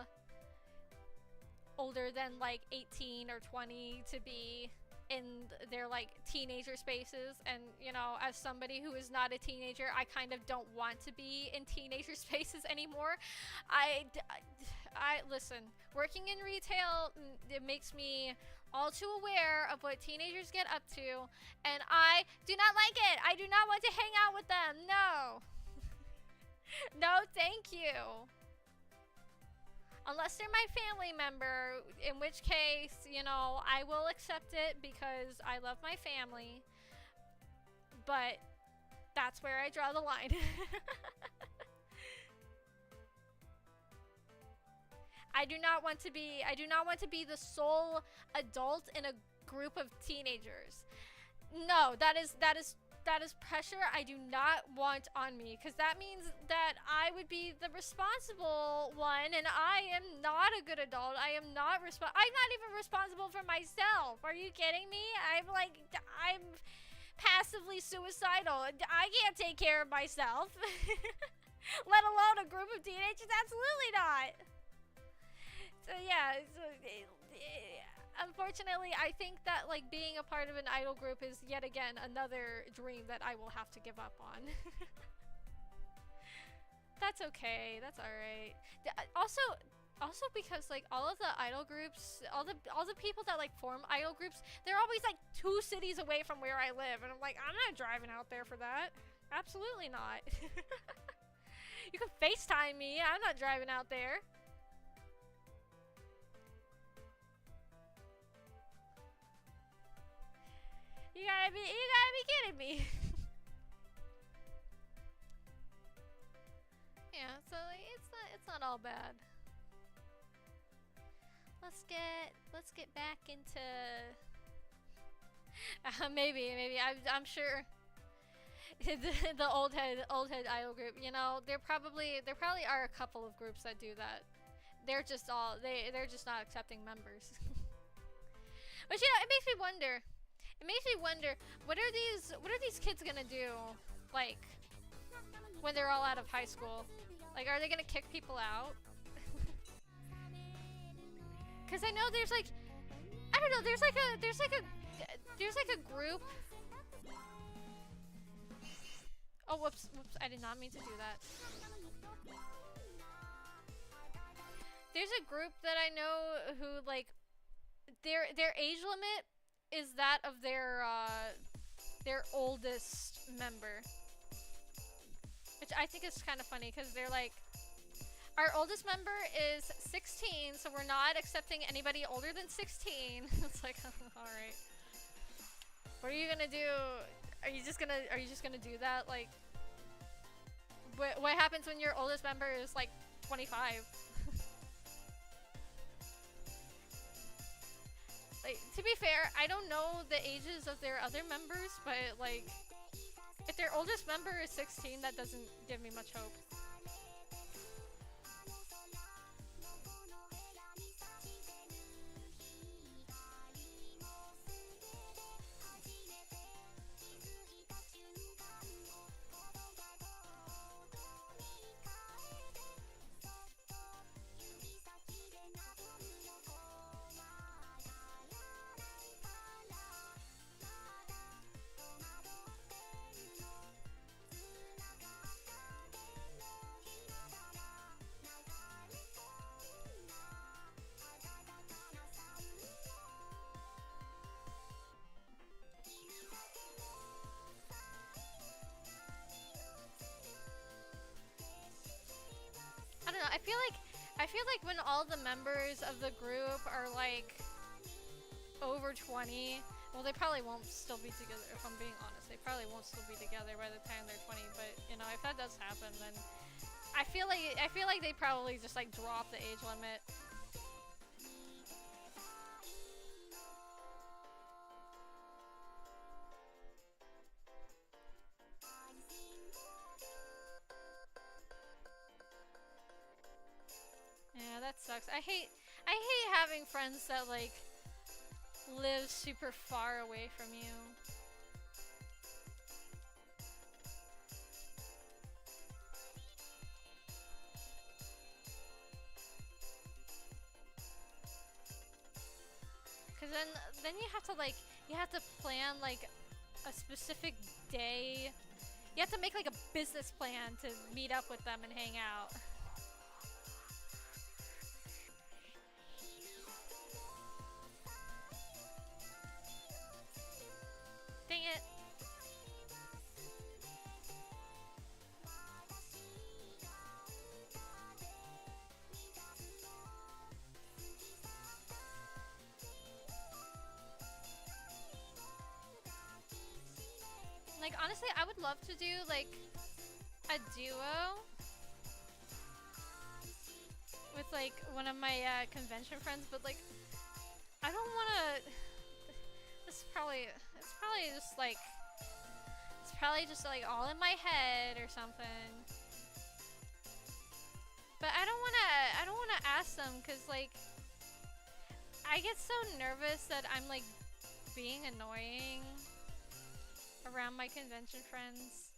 older than like 18 or 20 to be in their like teenager spaces, and as somebody who is not a teenager, I kind of don't want to be in teenager spaces anymore. I listen, working in retail, it makes me all too aware of what teenagers get up to, and I do not like it. I do not want to hang out with them. No. No, thank you. Unless they're my family member, in which case, you know, I will accept it because I love my family. But that's where I draw the line. I do not want to be the sole adult in a group of teenagers. No, that is pressure I do not want on me, because that means that I would be the responsible one, and I am not a good adult. I'm not even responsible for myself. Are you kidding me? I'm passively suicidal. I can't take care of myself. Let alone a group of teenagers. Absolutely not. So yeah, unfortunately, I think that like being a part of an idol group is yet again another dream that I will have to give up on. That's okay. That's all right. Also because like all of the idol groups, all the people that like form idol groups, they're always like 2 cities away from where I live, and I'm like, I'm not driving out there for that. Absolutely not. You can FaceTime me. I'm not driving out there. You gotta be kidding me. Yeah, so like, it's not all bad. Let's get back into maybe I'm sure the old head idol group. You know, there probably are a couple of groups that do that. They're just not accepting members. But you know, it makes me wonder. What are these kids gonna do, like, when they're all out of high school? Like, are they gonna kick people out? Cause I know there's like, I don't know, there's like a group. Oh, whoops, I did not mean to do that. There's a group that I know who, like, their age limit is that of their oldest member. Which I think is kind of funny, because they're like, our oldest member is 16, so we're not accepting anybody older than 16. It's like, alright. What are you gonna do? Are you just gonna do that? Like, what happens when your oldest member is like 25? Like, to be fair, I don't know the ages of their other members, but like, if their oldest member is 16, that doesn't give me much hope. I don't know, I feel like when all the members of the group are like over 20, well, they probably won't still be together. If I'm being honest, they probably won't still be together by the time they're 20. But you know, if that does happen, then I feel like they probably just like drop the age limit. Yeah, that sucks. I hate having friends that like live super far away from you. Cause then you have to plan like a specific day. You have to make like a business plan to meet up with them and hang out. Dang it. honestly, I would love to do like a duo with like one of my convention friends, but like I don't want to. It's probably just like all in my head or something. But I don't want to ask them because like I get so nervous that I'm like being annoying around my convention friends.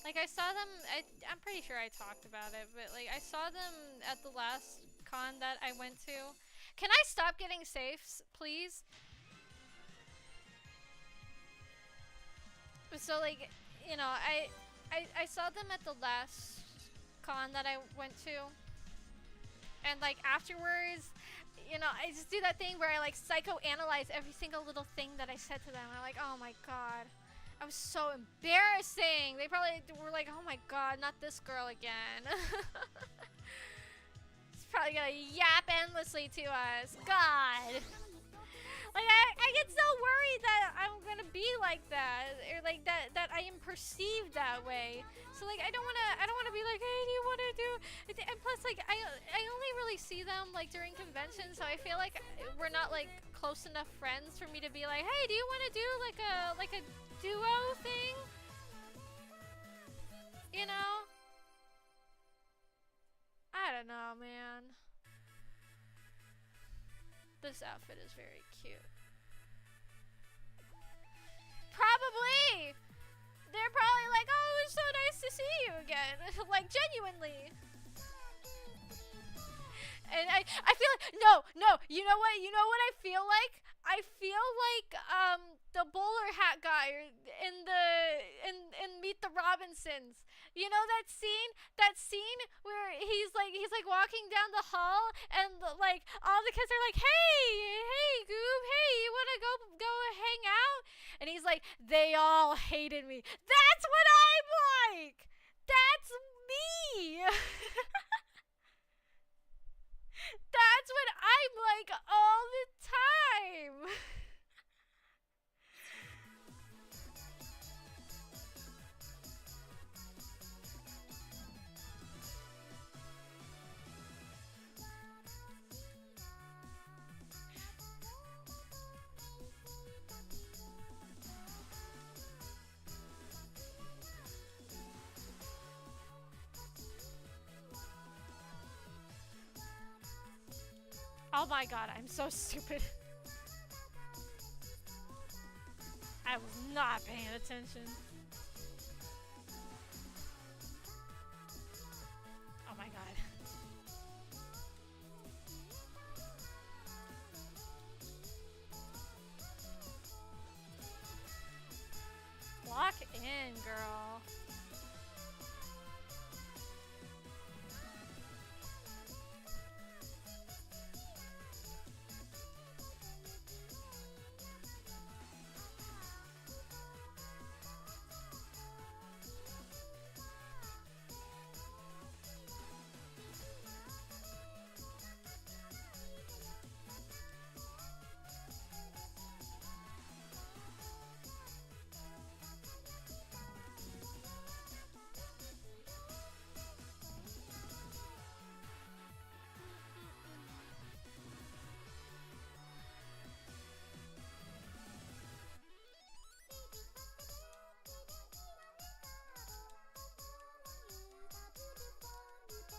Like I saw them, I'm pretty sure I talked about it, but like I saw them at the last con that I went to. Can I stop getting safes, please? So like, you know, I saw them at the last con that I went to. And like afterwards, you know, I just do that thing where I like psychoanalyze every single little thing that I said to them. I'm like, oh my god. I was so embarrassing. They probably were like, oh my god, not this girl again. She's probably gonna yap endlessly to us. God. Like, I get so worried that I'm gonna be like that. Or like that I am perceived that way. So like, I don't wanna be like, hey, do you wanna do? And plus like, I only really see them like during conventions, so I feel like we're not like close enough friends for me to be like, hey, do you wanna do like a duo thing? You know? I don't know, man. This outfit is very cute. Probably! They're probably like, oh, it's so nice to see you again. Like, genuinely. And I feel like, no, you know what I feel like? I feel like, the bowler hat guy in Meet the Robinsons. You know that scene where he's like walking down the hall and like all the kids are like, hey Goob, hey, you wanna go hang out? And he's like, they all hated me. That's what I'm like. That's me. That's what I'm like all the time. Oh my god, I'm so stupid. I was not paying attention. Oh my god. Lock in, girl.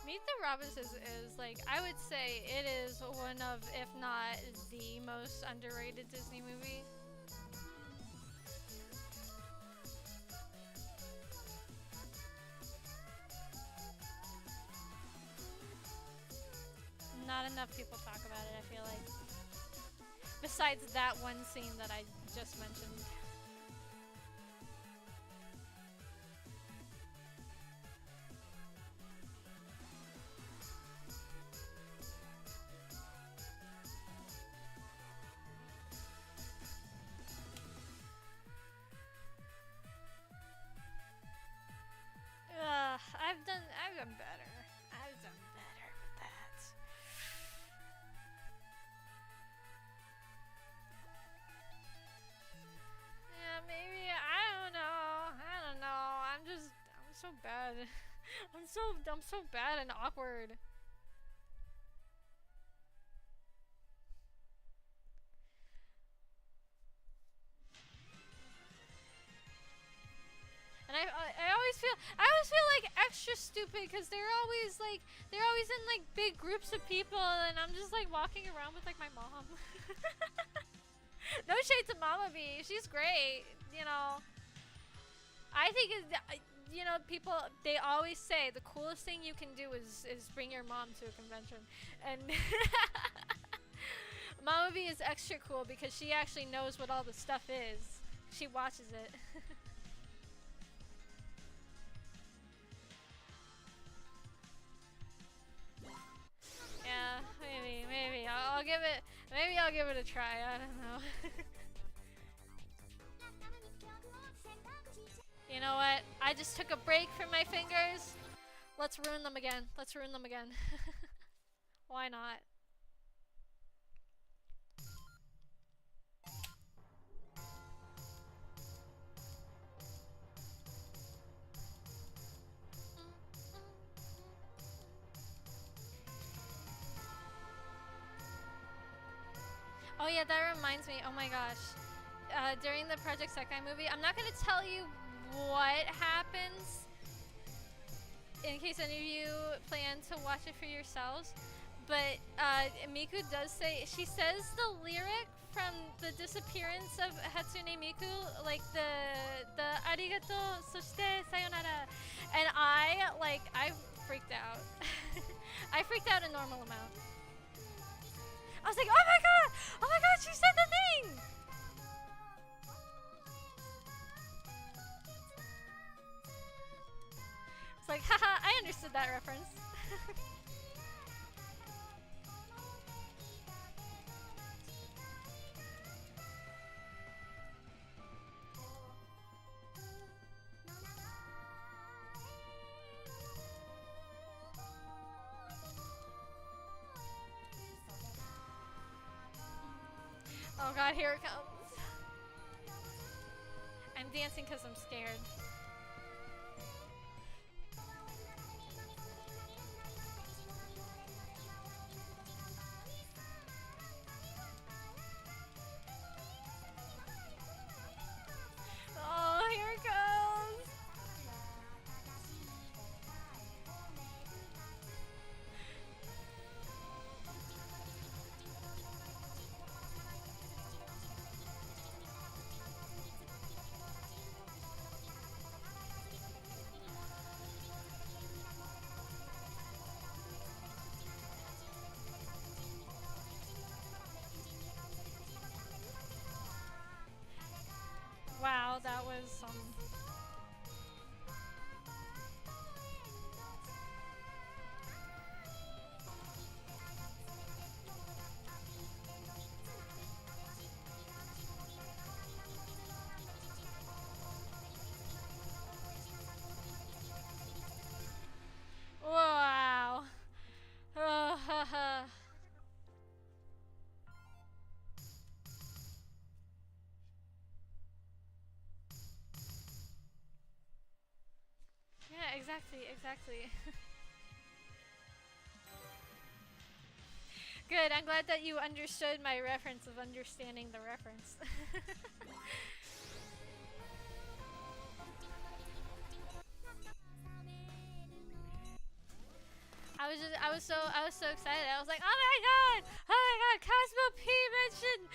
Meet the Robinsons is like, I would say it is one of, if not the most underrated Disney movie. Not enough people talk about it, I feel like. Besides that one scene that I just mentioned. I've done better. I've done better with that. bad. I'm so bad and awkward. And I always feel like extra stupid because they're always in like big groups of people, and I'm just like walking around with like my mom. No shade to Mama B, she's great, you know. I think you know, people, they always say the coolest thing you can do is bring your mom to a convention, and Mama B is extra cool because she actually knows what all the stuff is. She watches it. Yeah, maybe I'll give it. Maybe I'll give it a try. I don't know. You know what? I just took a break from my fingers. Let's ruin them again. Let's ruin them again. Why not? Oh yeah, that reminds me. Oh my gosh. During the Project Sekai movie, I'm not gonna tell you what happens in case any of you plan to watch it for yourselves, but Miku does say, she says the lyric from the disappearance of Hatsune Miku, like the arigato soshite sayonara, and I freaked out. I freaked out a normal amount. I was like, oh my god, she said the thing! It's like, haha, I understood that reference. Oh god, here it comes. I'm dancing because I'm scared. Oh, here it goes. Wow, that was some... Wow. Oh, haha. Yeah, exactly. Good, I'm glad that you understood my reference of understanding the reference. I was so excited. I was like, oh my god, Cosmo P mentioned.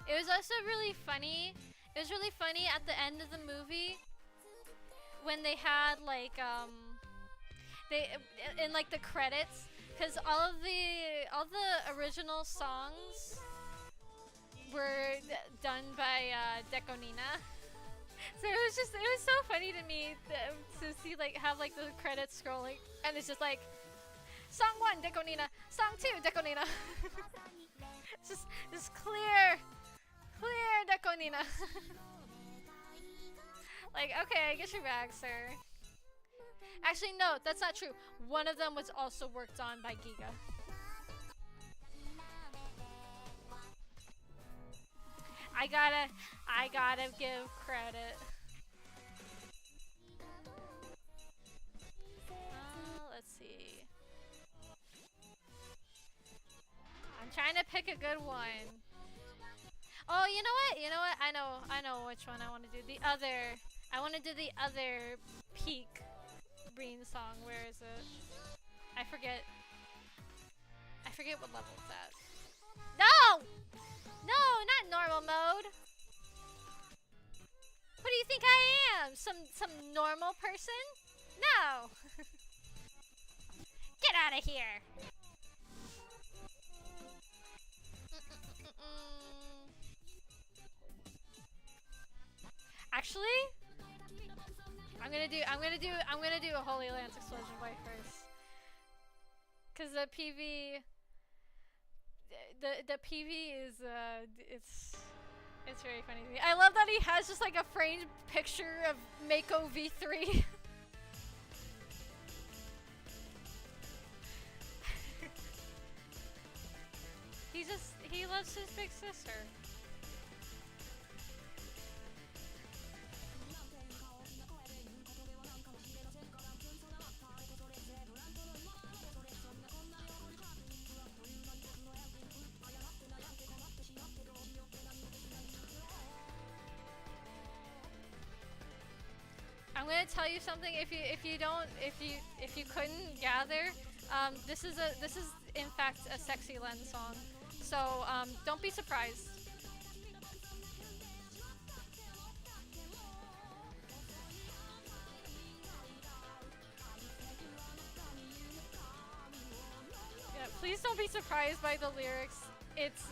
It was also really funny. It was really funny at the end of the movie when they had like they in like the credits, because all the original songs were done by Dekonina. So it was so funny to me to see like have like the credits scrolling, and it's just like song 1 Dekonina, song 2 Dekonina. just clear Dekonina. Like, okay, get your bag, sir. Actually, no, that's not true. One of them was also worked on by Giga. I gotta give credit. Let's see. I'm trying to pick a good one. Oh, you know what? You know what? I know which one I want to do. I want to do the other peak Breen song. Where is it? I forget what level it's at. No! No, not normal mode. Who do you think I am? Some normal person? No. Get out of here. Actually, I'm gonna do a Holy Lance Explosion Boy first. Cause the PV, the PV is it's very funny to me. I love that he has just like a framed picture of Mako V3. He loves his big sister. I'm gonna tell you something. If you couldn't gather, this is in fact a Sexy Lens song. So don't be surprised. Yeah, please don't be surprised by the lyrics. It's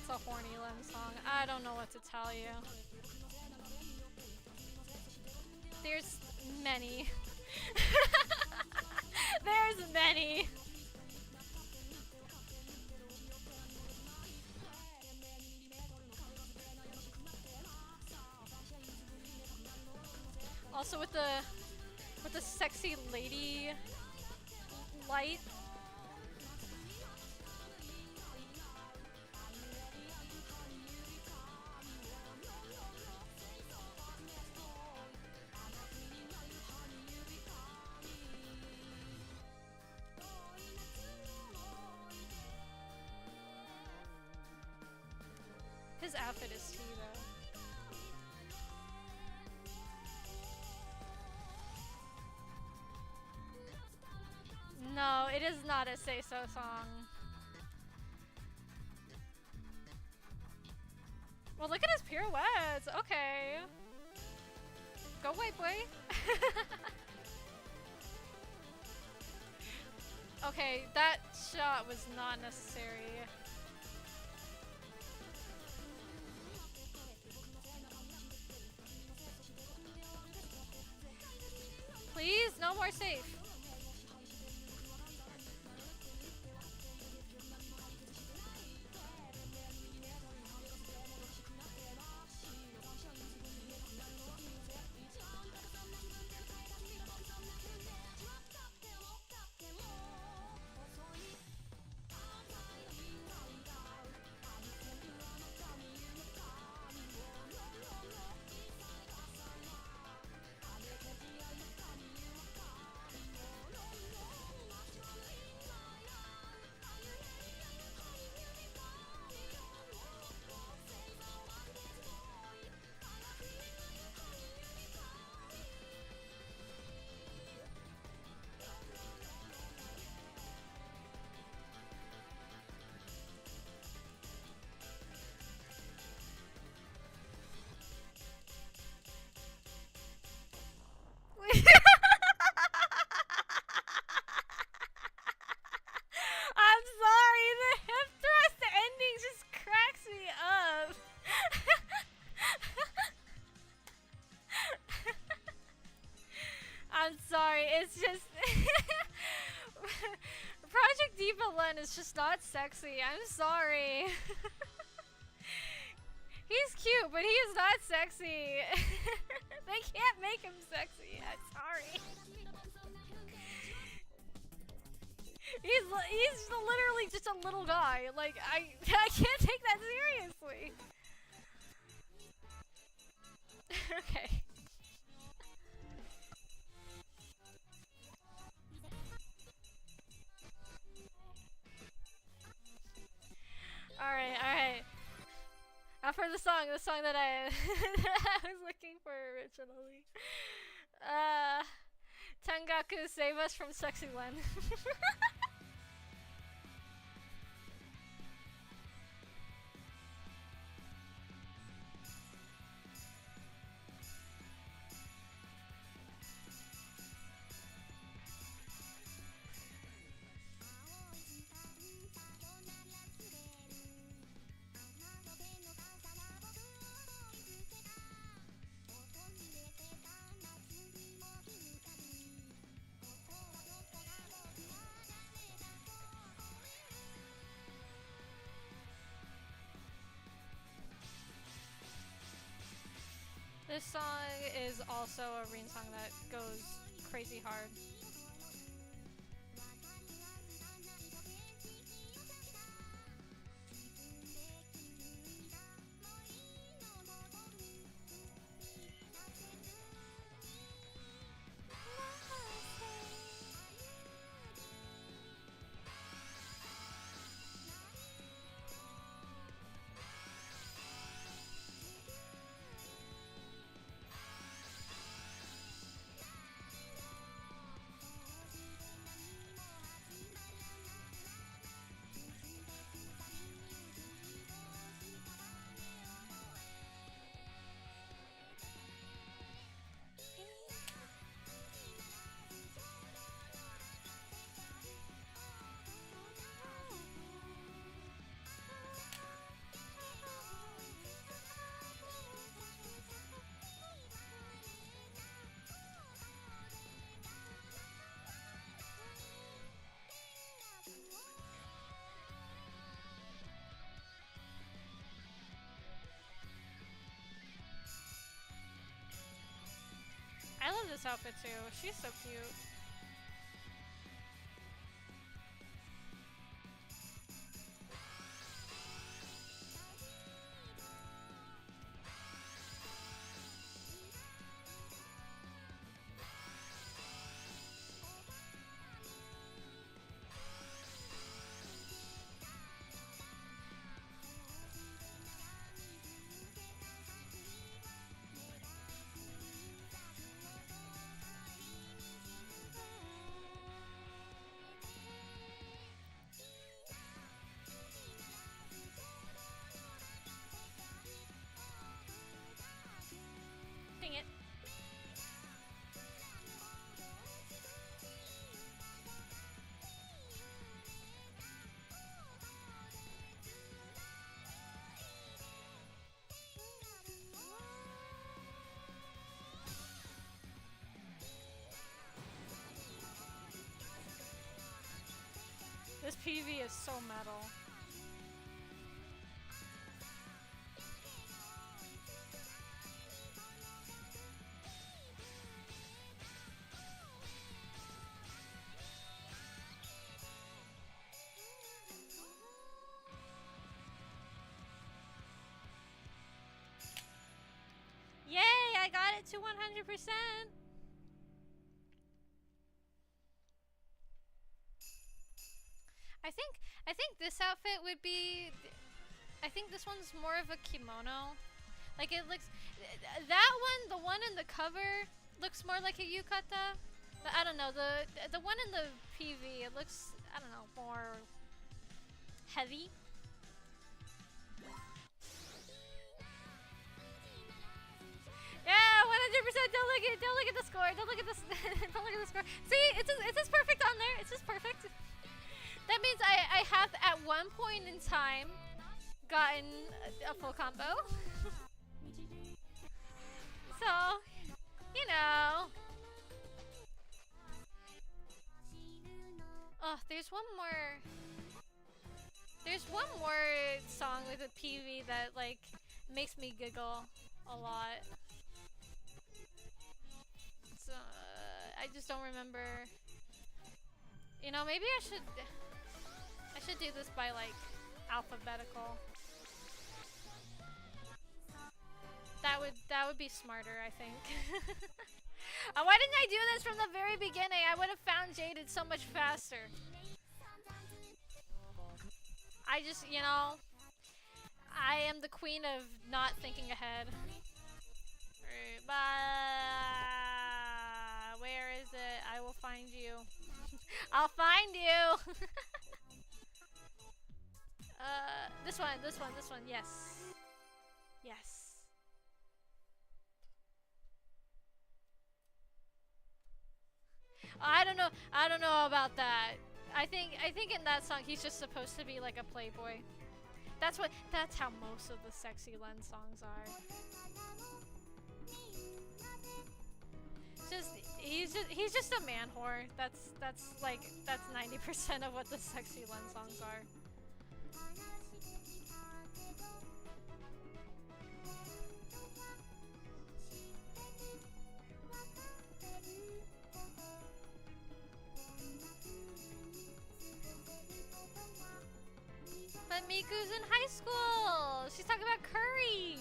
a horny Lens song. I don't know what to tell you. There's many. There's many. Also with the sexy lady light. His outfit is tea though. No, it is not a Say So song. Well, look at his pirouettes. Okay. Go white boy. Okay, that shot was not necessary. Please, no more safe. I'm sorry, the hip thrust ending just cracks me up. I'm sorry, it's just Project Diva Len is just not sexy. I'm sorry. He's cute, but he is not sexy. They can't make him sexy. I'm sorry. He's literally just a little guy. Like I can't take that seriously. for the song that I that I was looking for originally. Tengaku, save us from Sexy Len. This song is also a Reen song that goes crazy hard. I love this outfit too. She's so cute. Dang it. This PV is so metal. Yay, I got it to 100%. I think this outfit would be, I think this one's more of a kimono. Like it looks, that one, the one in the cover looks more like a yukata. But I don't know, the one in the PV, it looks, I don't know, more heavy. Yeah, 100%. Don't look at the score. Don't look at this. Don't look at the score. See, it's just perfect on there. It's just perfect. That means I have at one point in time gotten a full combo. So, you know. Oh, there's one more. There's one more song with a PV that like makes me giggle a lot. So, I just don't remember. You know, maybe I should do this by like alphabetical. That would be smarter, I think. Why didn't I do this from the very beginning? I would have found Jaded so much faster. I just, you know, I am the queen of not thinking ahead. Where is it? I will find you. I'll find you! This one, this one, this one, yes. Yes. I don't know about that. I think in that song he's just supposed to be like a playboy. That's how most of the Sexy Len songs are. He's just a man whore. That's 90% of what the Sexy Len songs are. But Miku's in high school! She's talking about curry!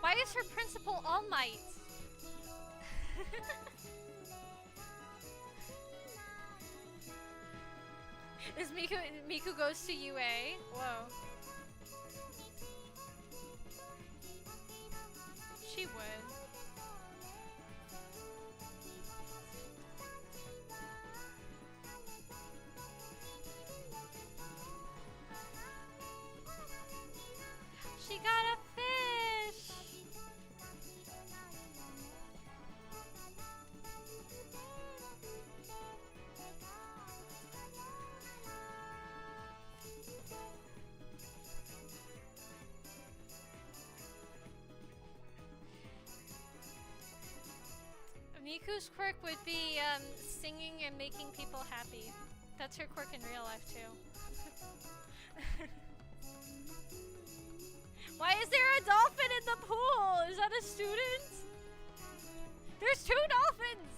Why is her principal All Might? Is Miku goes to UA? Whoa. She would. She got a fish! Miku's quirk would be singing and making people happy. That's her quirk in real life too. Why is there a dolphin in the pool? Is that a student? There's 2 dolphins!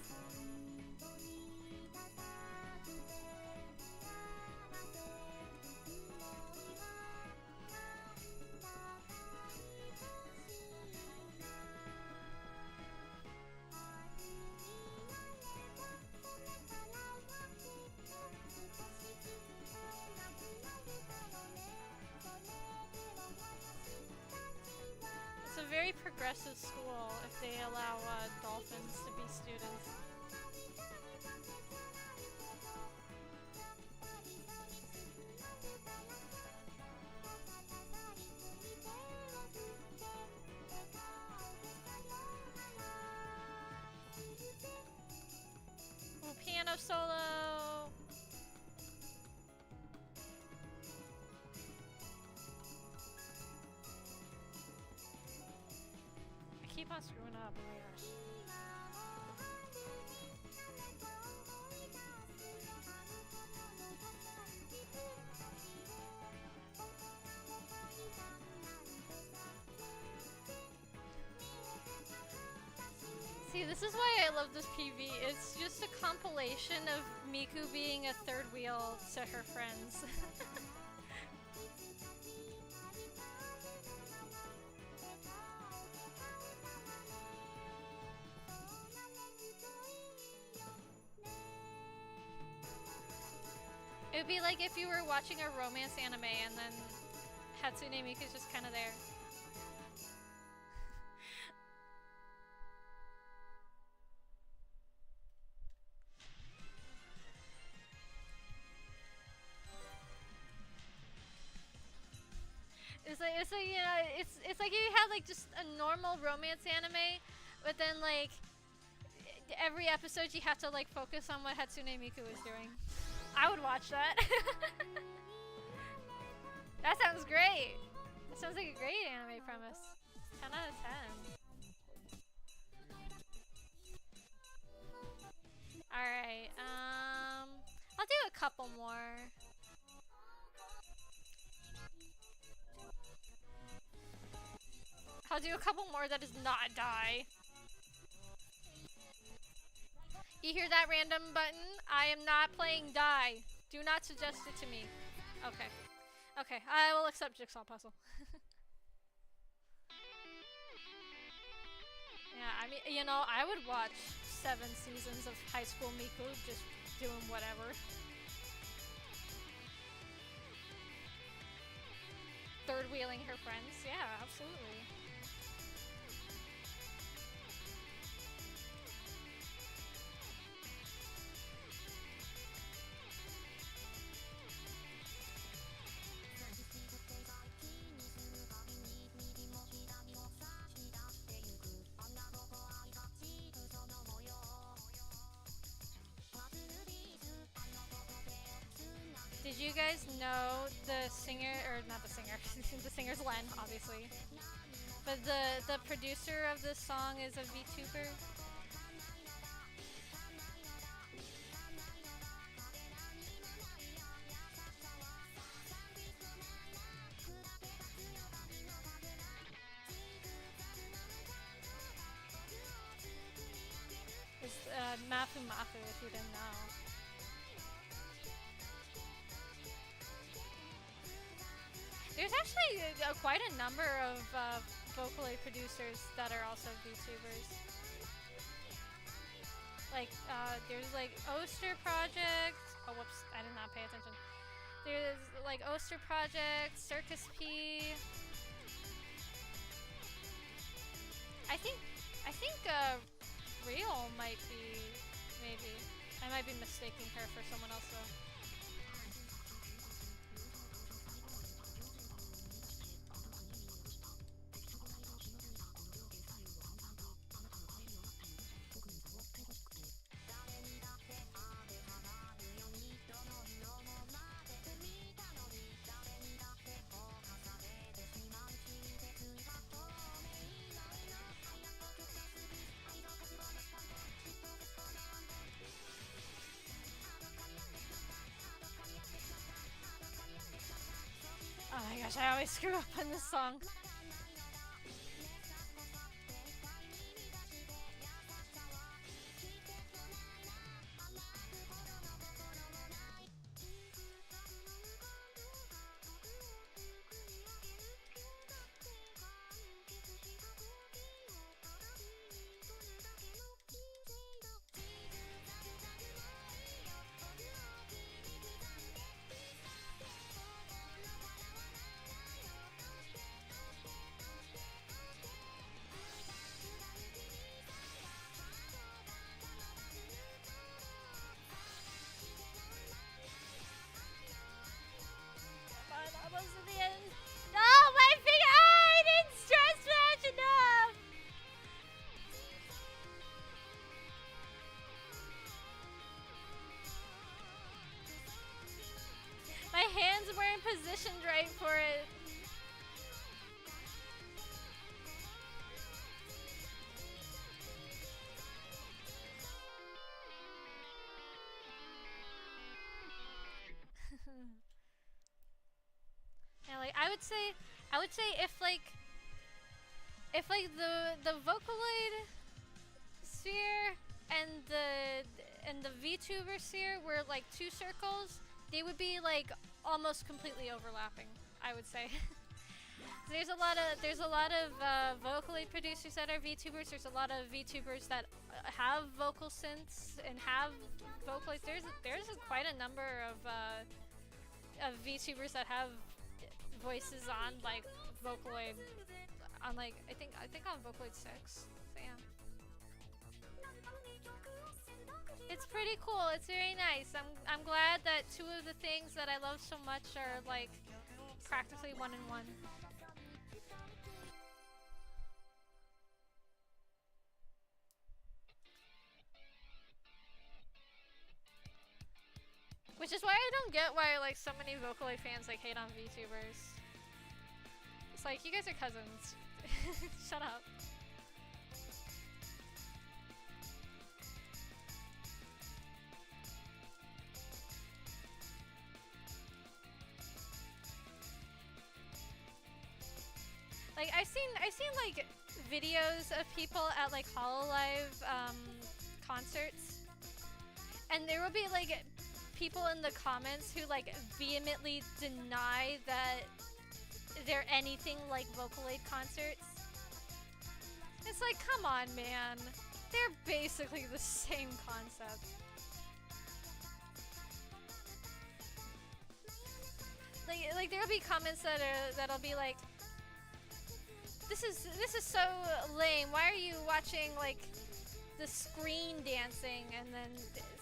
It's a very progressive school if they allow dolphins to be students. Ooh, piano solo! I keep on screwing up, oh my gosh. See, this is why I love this PV. It's just a compilation of Miku being a third wheel to her friends. It would be like if you were watching a romance anime and then Hatsune Miku's just kind of there. It's like you know, it's like you have like just a normal romance anime, but then like every episode you have to like focus on what Hatsune Miku is doing. I would watch that. That sounds great. That sounds like a great anime premise. 10 out of 10. Alright, I'll do a couple more. I'll do a couple more that does not die. You hear that random button? I am not playing die. Do not suggest it to me. Okay. Okay, I will accept Jigsaw Puzzle. Yeah, I mean, you know, I would watch 7 seasons of High School Miku just doing whatever. wheeling her friends. Yeah, absolutely. Did you guys know the singer, or not the singer, the singer's Len, obviously, but the producer of this song is a VTuber? It's Mafu Mafu, if you didn't know. There's actually quite a number of Vocaloid producers that are also VTubers. Like, there's like Oster Project. Oh, whoops, I did not pay attention. There's like Oster Project, Circus P. I think Real might be, maybe. I might be mistaking her for someone else though. Oh my gosh, I always screw up on this song. Almost to the end. No, my finger! I didn't stress match enough! My hands weren't positioned right for it. Yeah, like I would say if the Vocaloid sphere and the VTuber sphere were like two circles, they would be like almost completely overlapping, I would say. There's a lot of Vocaloid producers that are VTubers. There's a lot of VTubers that have vocal synths and have Vocaloids. There's quite a number of VTubers that have voices on like Vocaloid, on like I think on Vocaloid 6. So yeah, it's pretty cool. It's very nice. I'm glad that two of the things that I love so much are like practically one in one. Which is why I don't get why like so many Vocaloid fans like hate on VTubers. It's like, you guys are cousins. Shut up. Like I've seen like videos of people at like Hololive concerts, and there will be like people in the comments who like vehemently deny that they're anything like Vocaloid concerts. It's like, come on, man. They're basically the same concept. Like there'll be comments that'll be like, this is so lame. Why are you watching like the screen dancing? And then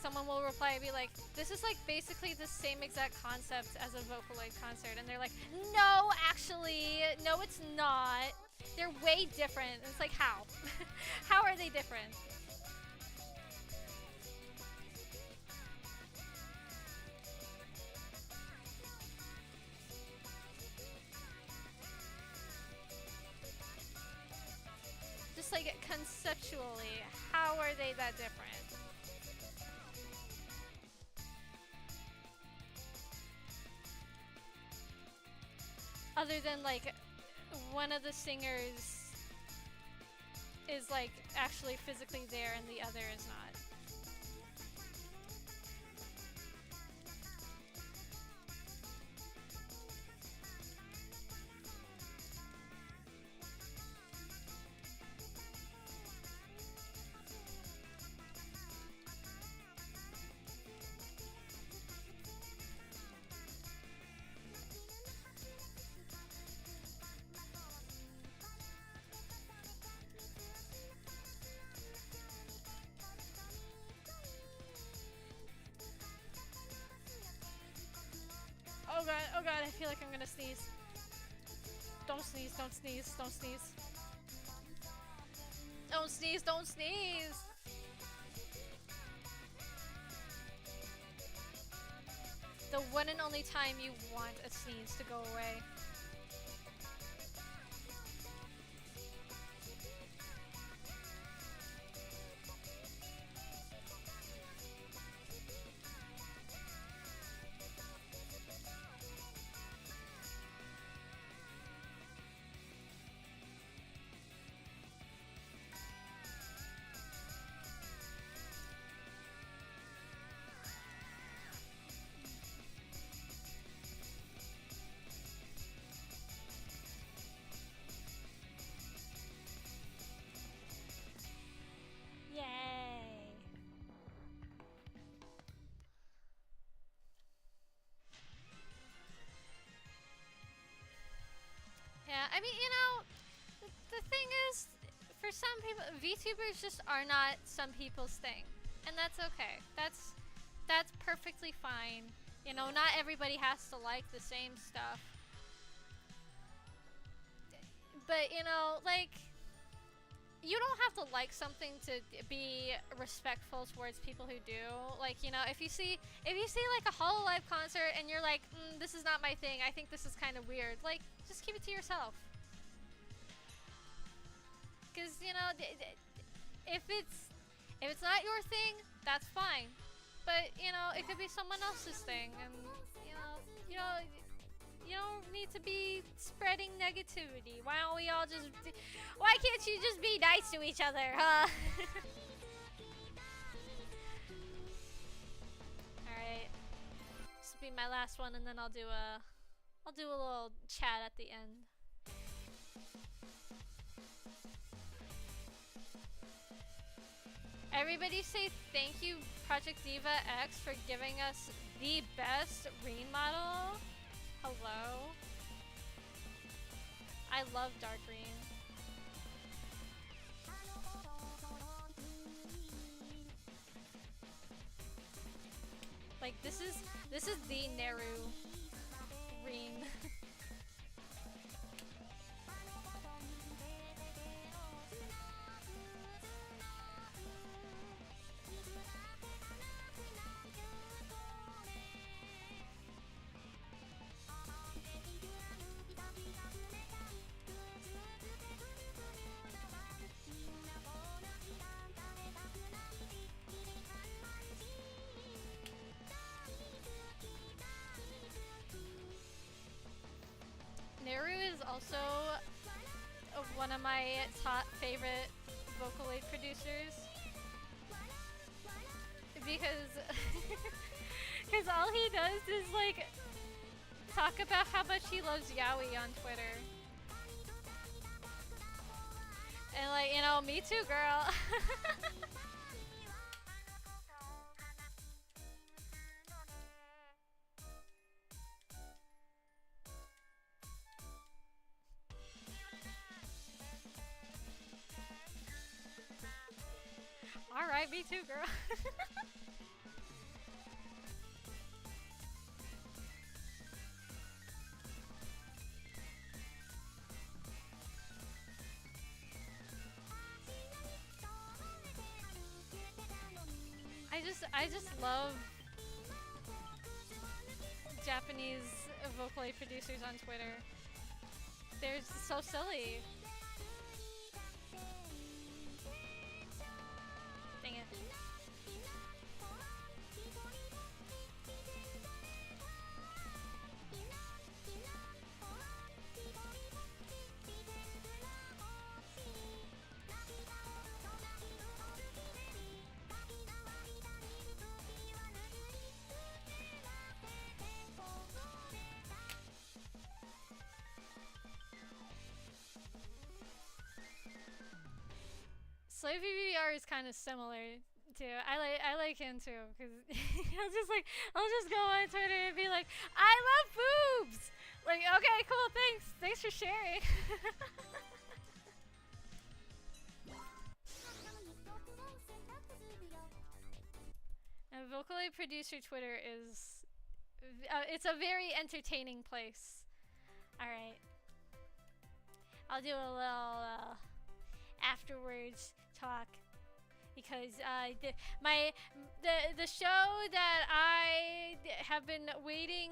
someone will reply and be like, this is like basically the same exact concept as a Vocaloid concert. And they're like, no, actually, no, it's not. They're way different. And it's like, how? How are they different? Just like conceptually, how are they that different? Other than like one of the singers is like actually physically there and the other is not. Oh god, I feel like I'm gonna sneeze. Don't sneeze, don't sneeze, don't sneeze. Don't sneeze, don't sneeze! The one and only time you want a sneeze to go away. Yay! Yeah, I mean, the thing is, for some people, VTubers just are not some people's thing. And that's okay. That's perfectly fine. You know, not everybody has to like the same stuff. But, like, you don't have to like something to be respectful towards people who do. Like, if you see like a Hololive concert and you're like, this is not my thing, I think this is kind of weird, like, just keep it to yourself. Because, if it's not your thing, that's fine. But, it could be someone else's thing, and, you don't need to be spreading negativity. Why don't we all just... Why can't you just be nice to each other, huh? Alright. This will be my last one, and then I'll do a little chat at the end. Everybody say thank you, Project Diva X, for giving us the best rain model. Hello. I love dark green. Like, this is the Neru green. Neru is also one of my top favorite Vocaloid producers because because all he does is like talk about how much he loves Yaoi on Twitter. And like, me too, girl. Alright, me too, girl. I just love Japanese vocally producers on Twitter. They're so silly. Dang it. Slave VVR is kind of similar too. I like him too because I'll just go on Twitter and be like, I love boobs. Like, okay, cool, thanks for sharing. And vocally producer Twitter is it's a very entertaining place. All right, I'll do a little afterwards talk because the show that I have been waiting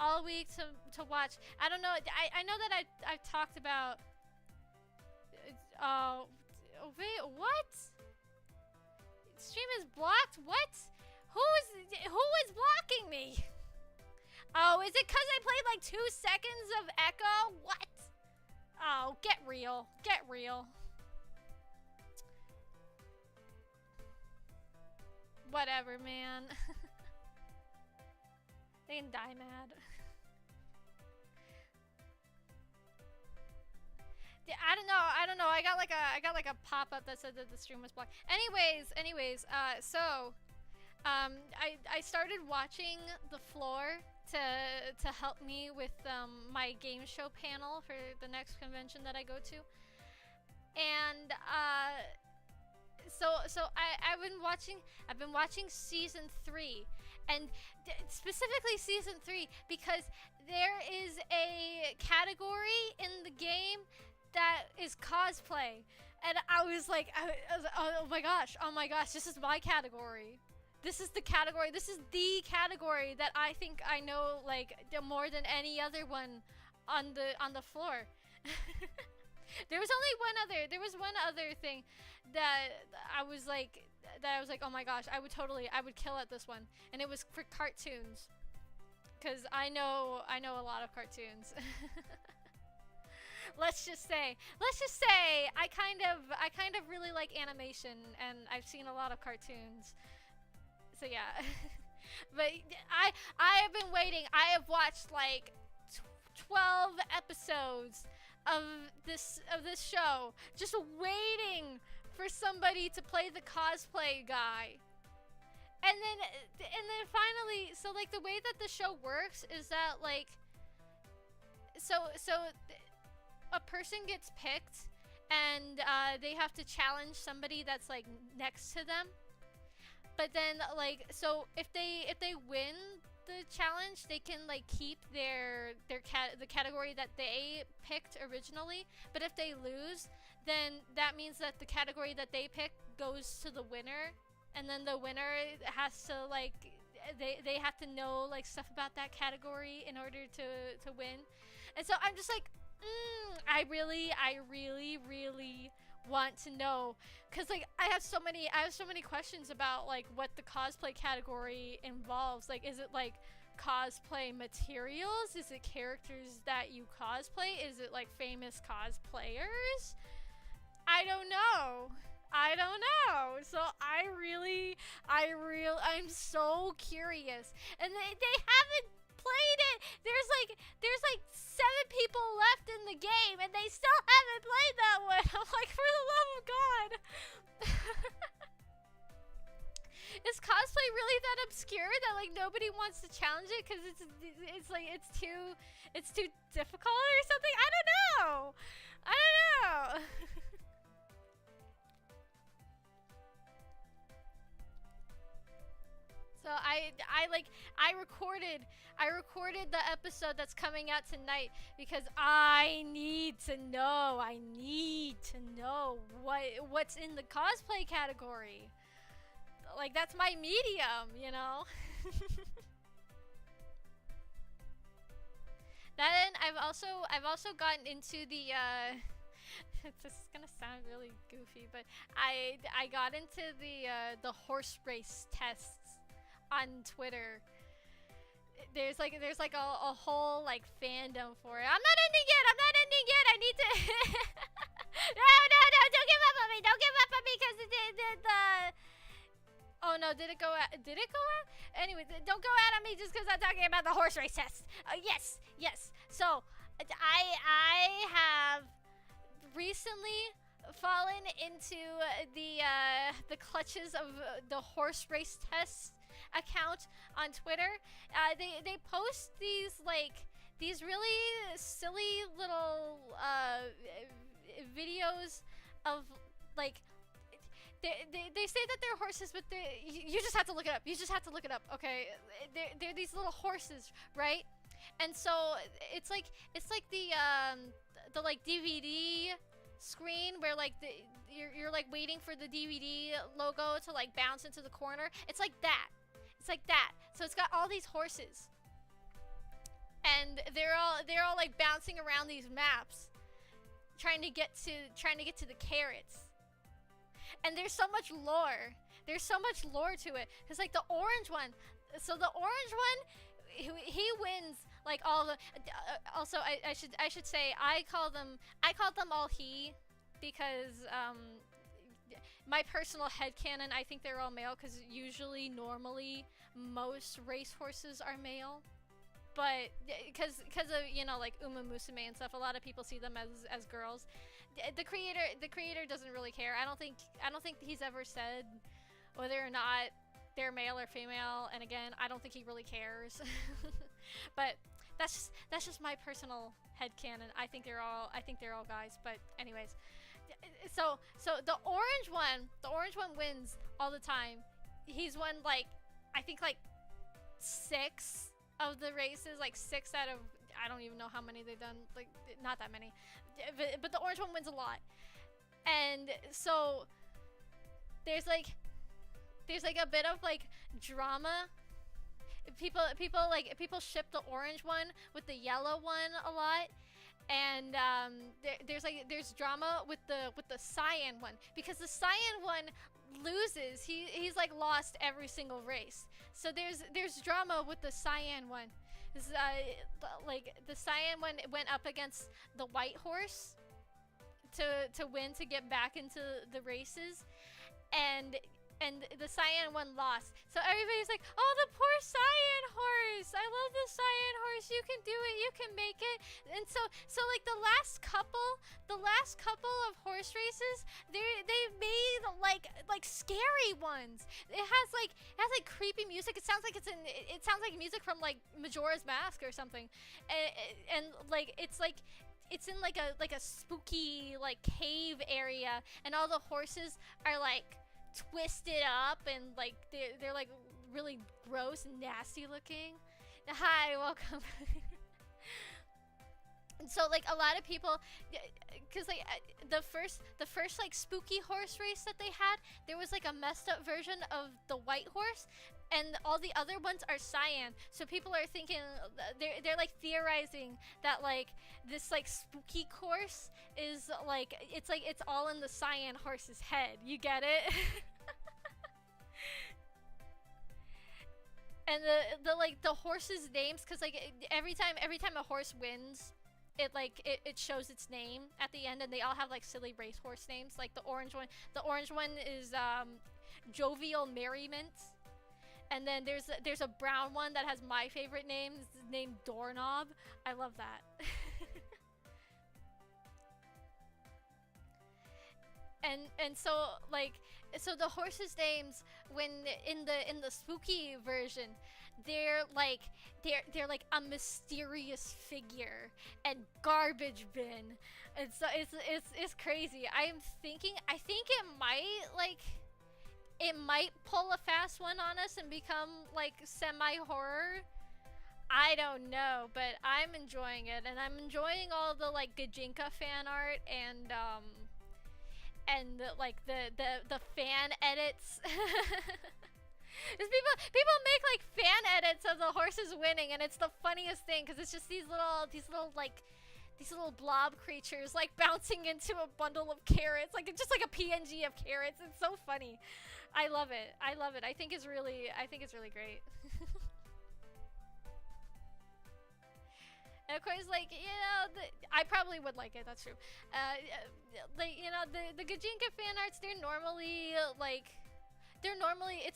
all week to watch. I don't know. I know that I've talked about. Wait, what? Stream is blocked. What? Who is blocking me? Oh, is it because I played like 2 seconds of Echo? What? Oh, get real. Get real. Whatever, man. They can die mad. I don't know. I got like a pop-up that said that the stream was blocked. Anyways, so I started watching The Floor to help me with my game show panel for the next convention that I go to. And so I've been watching season 3, and specifically season 3 because there is a category in the game that is cosplay, and I was like, oh my gosh, this is my category. This is the category that I think I know like more than any other one on the floor. There was one other thing that I was like, oh my gosh, I would kill at this one, and it was for cartoons, cause I know a lot of cartoons. Let's just say I kind of really like animation, and I've seen a lot of cartoons. So yeah. But I have been waiting. I have watched like 12 episodes of this show, just waiting for somebody to play the cosplay guy. And then finally, so like the way that the show works is that like so a person gets picked, and they have to challenge somebody that's like next to them. But then like, so if they win the challenge, they can like keep the category that they picked originally. But if they lose, then that means that the category that they picked goes to the winner, and then the winner has to like they have to know like stuff about that category in order to win. And so I'm just like, I really want to know, because like I have so many questions about like what the cosplay category involves. Like, is it like cosplay materials? Is it characters that you cosplay? Is it like famous cosplayers? I don't know. So I'm so curious, and they haven't played it. There's like 7 people left in the game, and they still haven't played that one. I'm like, for the love of God. Is cosplay really that obscure that like nobody wants to challenge it because it's like it's too difficult or something? I don't know. So I recorded the episode that's coming out tonight because I need to know. I need to know what's in the cosplay category. Like, that's my medium, you know? Then I've also gotten into the this is gonna sound really goofy, but I got into the horse race tests on Twitter. There's like a whole like fandom for it. I'm not ending yet. I'm not ending yet. I need to. No! Don't give up on me. Don't give up on me because the. Oh no! Did it go out? Did it go out? Anyway, don't go out on me just because I'm talking about the horse race test. Yes. So I have recently fallen into the clutches of the horse race test account on Twitter. They post these really silly little videos of like they say that they're horses, but you just have to look it up. You just have to look it up, okay? They're these little horses, right? And so it's like the like DVD screen where like you're like waiting for the DVD logo to like bounce into the corner. It's like that. It's like that. So it's got all these horses, and they're all like bouncing around these maps, trying to get to the carrots. And there's so much lore. There's so much lore to it. Cause like the orange one. So the orange one, he wins like all the. Also, I should say I call them all he, because my personal headcanon, I think they're all male, because normally most racehorses are male. But because of like Uma Musume and stuff, a lot of people see them as girls. The creator doesn't really care. I don't think he's ever said whether or not they're male or female. And again, I don't think he really cares. But that's just my personal headcanon. I think they're all guys. But anyways, so the orange one wins all the time. He's won like I think like 6 of the races, like 6 out of, I don't even know how many they've done, like not that many, but the orange one wins a lot. And so there's like a bit of like drama. People ship the orange one with the yellow one a lot. And there's drama with the cyan one, because the cyan one loses. He's like lost every single race. So there's drama with the cyan one. Like the cyan one went up against the white horse to win, to get back into the races, and the cyan one lost. So everybody's like, oh, the poor cyan horse, I love the cyan horse, you can do it, you can make it. And so like the last couple of horse races, they made like scary ones. It has like creepy music. It sounds like music from like Majora's Mask or something. And like it's in like a spooky like cave area, and all the horses are like twisted up, and like they're like really gross and nasty looking. Hi, welcome. And so like a lot of people, because like the first like spooky horse race that they had, there was like a messed up version of the white horse, and all the other ones are cyan. So people are thinking, they're like theorizing that like this like spooky course is like it's all in the cyan horse's head. You get it? And the horses' names, because like every time a horse wins, it shows its name at the end, and they all have like silly racehorse names. Like the orange one is Jovial Merriment. And then there's a brown one that has my favorite name. It's named Doorknob. I love that. and so the horses' names, when in the spooky version, they're like a mysterious figure and garbage bin. And so it's crazy. I think it might like it might pull a fast one on us and become like semi-horror. I don't know, but I'm enjoying it, and I'm enjoying all the like Gajinka fan art and like the fan edits. Because people make like fan edits of the horses winning, and it's the funniest thing because it's just these little blob creatures like bouncing into a bundle of carrots, like it's just like a PNG of carrots. It's so funny. I love it. I love it. I think it's really great. And of course, like, you know, I probably would like it, that's true. Like, you know, the Gajinka fan arts, it's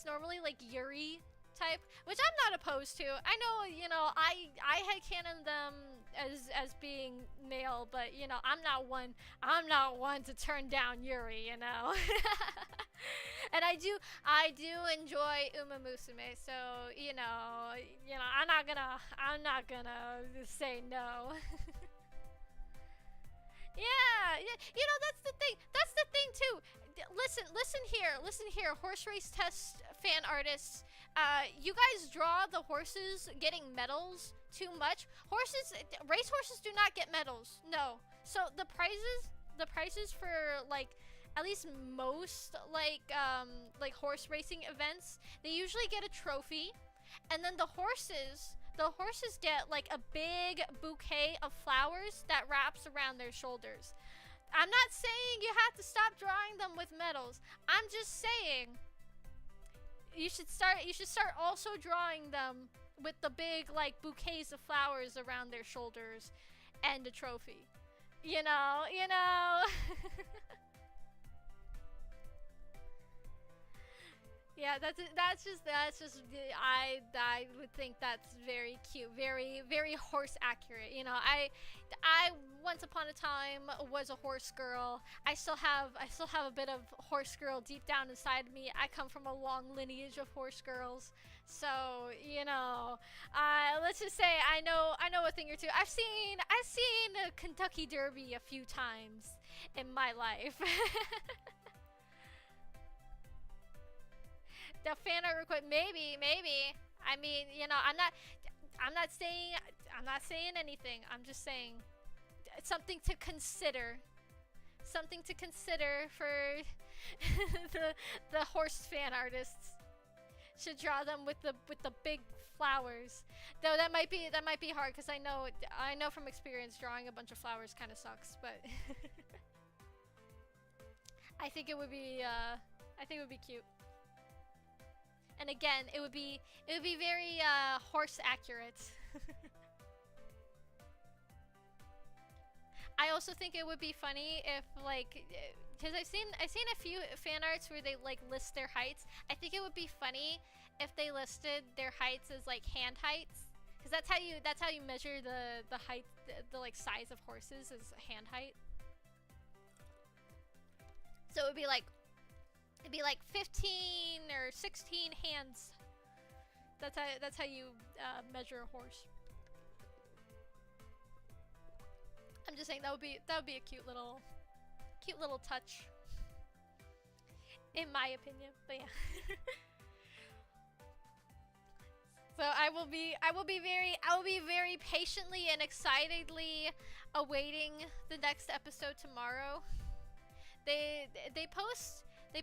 normally like Yuri type, which I'm not opposed to. I know, you know, I headcanon them as being male, but, you know, I'm not one to turn down Yuri, you know. And I do enjoy Uma Musume, so you know, I'm not gonna say no. Yeah, you know, that's the thing. That's the thing too. Listen here. Horse race test fan artists. You guys draw the horses getting medals too much. Race horses do not get medals. No. So the prizes for like at least most like horse racing events, they usually get a trophy, and then the horses get like a big bouquet of flowers that wraps around their shoulders. I'm not saying you have to stop drawing them with medals. I'm just saying you should start also drawing them with the big like bouquets of flowers around their shoulders and a trophy. You know. Yeah, that's just I would think that's very cute, very horse accurate. You know, I once upon a time was a horse girl. I still have a bit of horse girl deep down inside me. I come from a long lineage of horse girls. So, you know, let's just say I know a thing or two. I've seen a Kentucky Derby a few times in my life. The fan art request, maybe. I mean, you know, I'm not saying anything. I'm just saying it's something to consider. Something to consider for the horse fan artists. Should draw them with the big flowers. Though that might be hard because I know from experience drawing a bunch of flowers kind of sucks, but I think it would be cute. And again, it would be very horse accurate. I also think it would be funny if like, because I've seen a few fan arts where they like list their heights. I think it would be funny if they listed their heights as like hand heights, because that's how you measure the height, the like size of horses is hand height. So it'd be like 15 or 16 hands. That's how you measure a horse. I'm just saying that would be a cute little touch, in my opinion. But yeah. So I will be very patiently and excitedly awaiting the next episode tomorrow. They post their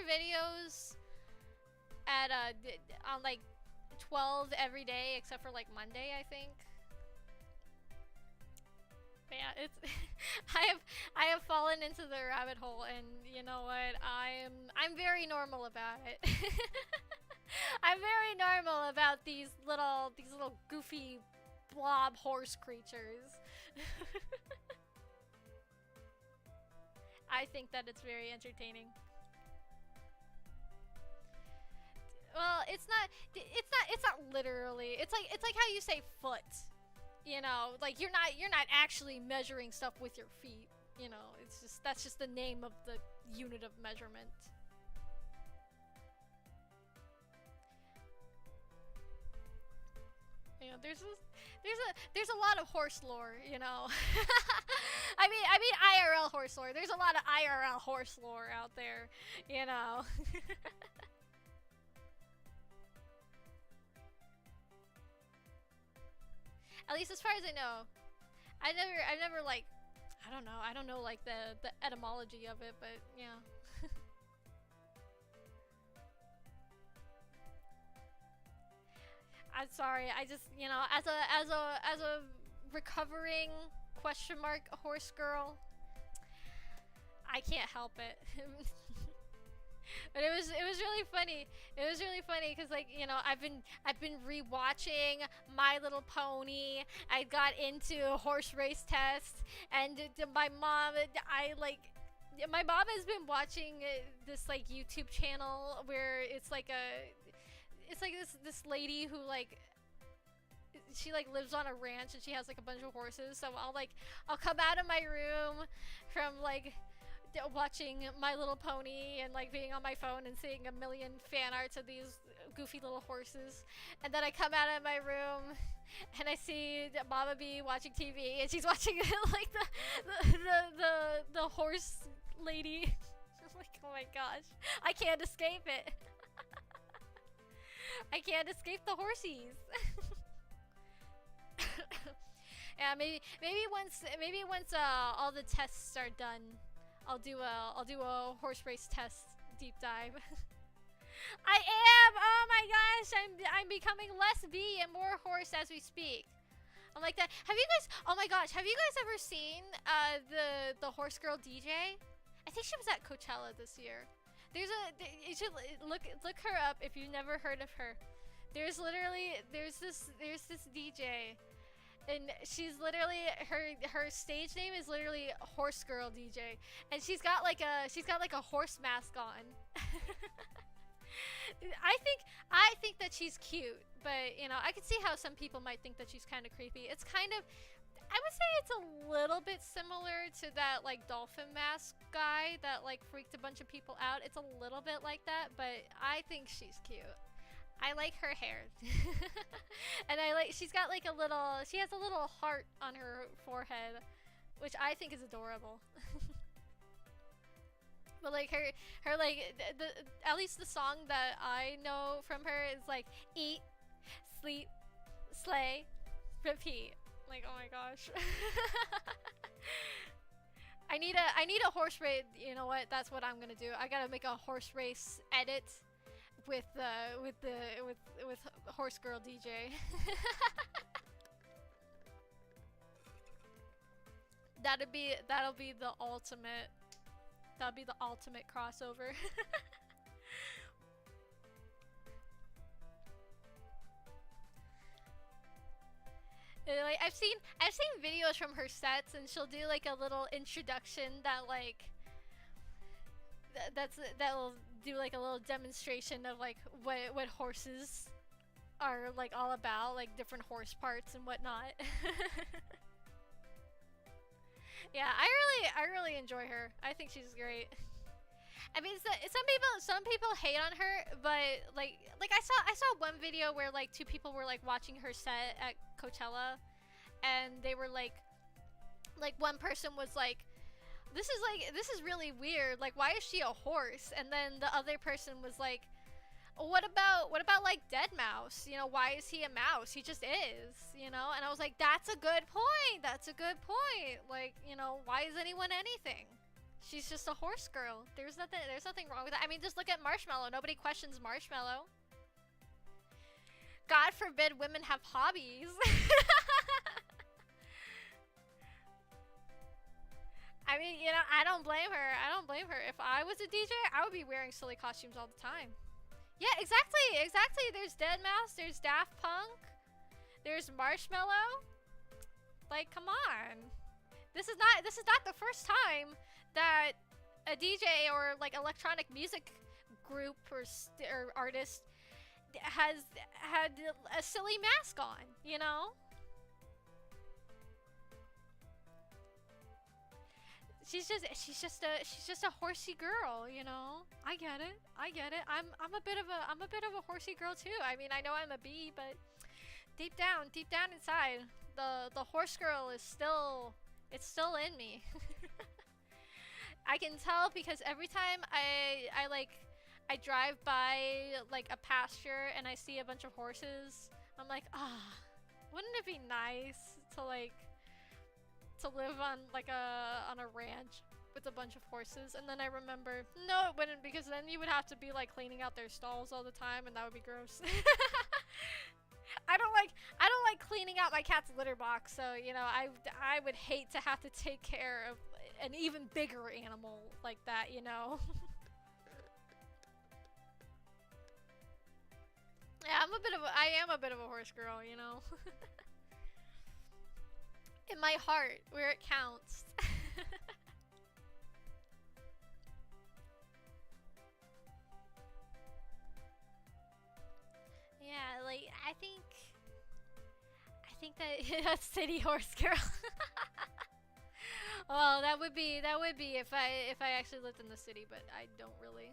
videos at on like 12 every day except for like Monday, I think. But yeah, it's I have fallen into the rabbit hole, and you know what? I'm very normal about it. I'm very normal about these little goofy blob horse creatures. I think that it's very entertaining. Well, it's not literally. It's like how you say foot. You know, like you're not actually measuring stuff with your feet. You know, that's just the name of the unit of measurement. You know, there's a lot of horse lore, you know. I mean IRL horse lore. There's a lot of IRL horse lore out there, you know. At least as far as I know. I've never like, I don't know like the etymology of it, but yeah. I'm sorry. I just, as a recovering question mark horse girl, I can't help it. But it was really funny. It was really funny because like I've been rewatching My Little Pony. I got into horse race tests, and my mom, my mom has been watching this like YouTube channel where it's like this lady who like she like lives on a ranch and she has like a bunch of horses. So I'll come out of my room from like watching My Little Pony and like being on my phone and seeing a million fan arts of these goofy little horses, and then I come out of my room and I see Mama B watching TV and she's watching like the horse lady. I'm like, oh my gosh, I can't escape it. I can't escape the horsies. Yeah, maybe once all the tests are done, I'll do a horse race test deep dive. I am. Oh my gosh, I'm becoming less bee and more horse as we speak. I'm like that. Have you guys? Oh my gosh, have you guys ever seen the horse girl DJ? I think she was at Coachella this year. You should look her up if you've never heard of her. There's this DJ, and she's literally her stage name is literally Horse Girl DJ, and she's got like a horse mask on. I think that she's cute, but I can see how some people might think that she's kind of creepy. It's kind of, I would say it's a little bit similar to that like dolphin mask guy that like freaked a bunch of people out. It's a little bit like that, but I think she's cute. I like her hair. And she's got like she has a little heart on her forehead, which I think is adorable. But like her like at least the song that I know from her is like eat, sleep, slay, repeat. Like, oh my gosh. I need a horse race. You know what? That's what I'm gonna do. I gotta make a horse race edit with Horse Girl DJ. That'll be the ultimate. That'll be the ultimate crossover. Like I've seen videos from her sets, and she'll do like a little introduction that like that'll do like a little demonstration of like what horses are like all about, like different horse parts and whatnot. Yeah, I really enjoy her. I think she's great. I mean, some people hate on her, but like I saw one video where like two people were like watching her set at Coachella, and they were like one person was like, this is really weird. Like, why is she a horse? And then the other person was like, what about like Deadmau5? Why is he a mouse? He just is, And I was like, that's a good point. That's a good point. Like, why is anyone anything? She's just a horse girl. There's nothing wrong with that. I mean, just look at Marshmallow. Nobody questions Marshmallow. God forbid women have hobbies. I mean, I don't blame her. I don't blame her. If I was a DJ, I would be wearing silly costumes all the time. Yeah, exactly. There's Deadmau5, there's Daft Punk, there's Marshmallow. Like, come on. This is not the first time that a DJ or like electronic music group or artist has had a silly mask on, She's just a horsey girl, I get it. I'm a bit of a horsey girl too. I mean, I know I'm a bee, but deep down inside, the horse girl is still in me. I can tell because every time I drive by like a pasture and I see a bunch of horses, I'm like, ah, wouldn't it be nice to like to live on like on a ranch with a bunch of horses? And then I remember, no, it wouldn't, because then you would have to be like cleaning out their stalls all the time, and that would be gross. I don't like cleaning out my cat's litter box, so you know, I would hate to have to take care of an even bigger animal like that, you know. Yeah, I am a bit of a horse girl, you know. In my heart, where it counts. Yeah, like I think that that's city horse girl. Well, that would be if I actually lived in the city, but I don't really.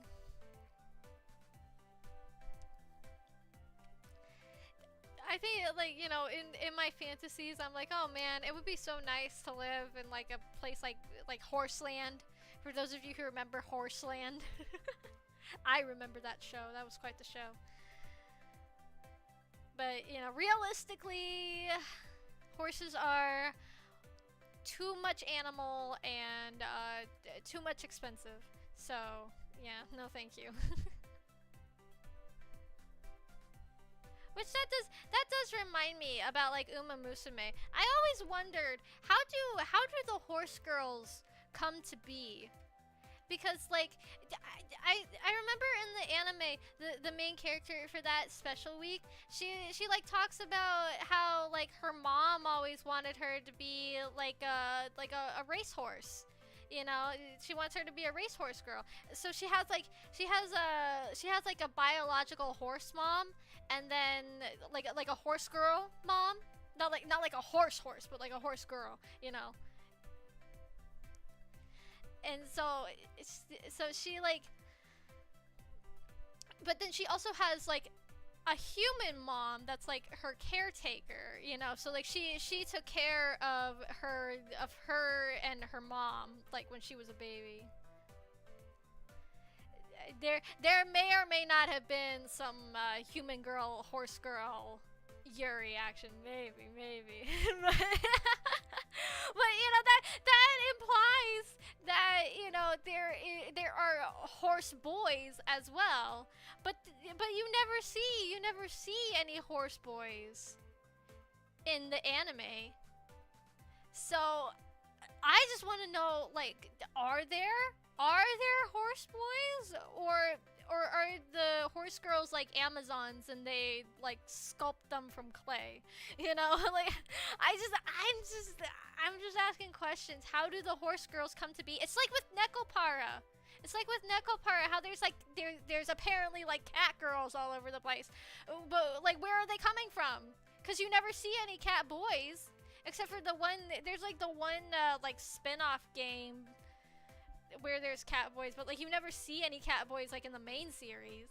I think like, you know, in my fantasies, I'm like, oh man, it would be so nice to live in like a place like Horseland. For those of you who remember Horseland, I remember that show. That was quite the show. But you know, realistically, horses are too much animal and too much expensive. So yeah, no, thank you. Which that does remind me about like Uma Musume. I always wondered how do the horse girls come to be? Because like I remember in the anime the main character for that special week, she like talks about how like her mom always wanted her to be like a racehorse. You know, she wants her to be a racehorse girl. So she has like a biological horse mom, and then like a horse girl mom. Not like a horse, but like a horse girl. You know. And so she like, but then she also has like a human mom that's like her caretaker, you know. So like she took care of her and her mom like when she was a baby. There may or may not have been some human girl horse girl Yuri action, maybe. But you know, that implies that, you know, there are horse boys as well, but you never see any horse boys in the anime. So I just want to know, like, are there horse boys, or are the horse girls like Amazons and they like sculpt them from clay? You know, like I'm just asking questions. How do the horse girls come to be? It's like with Nekopara. How there's apparently like cat girls all over the place. But like, where are they coming from? Because you never see any cat boys. Except for the one, there's like the one like spin-off game where there's cat boys, but like you never see any cat boys like in the main series.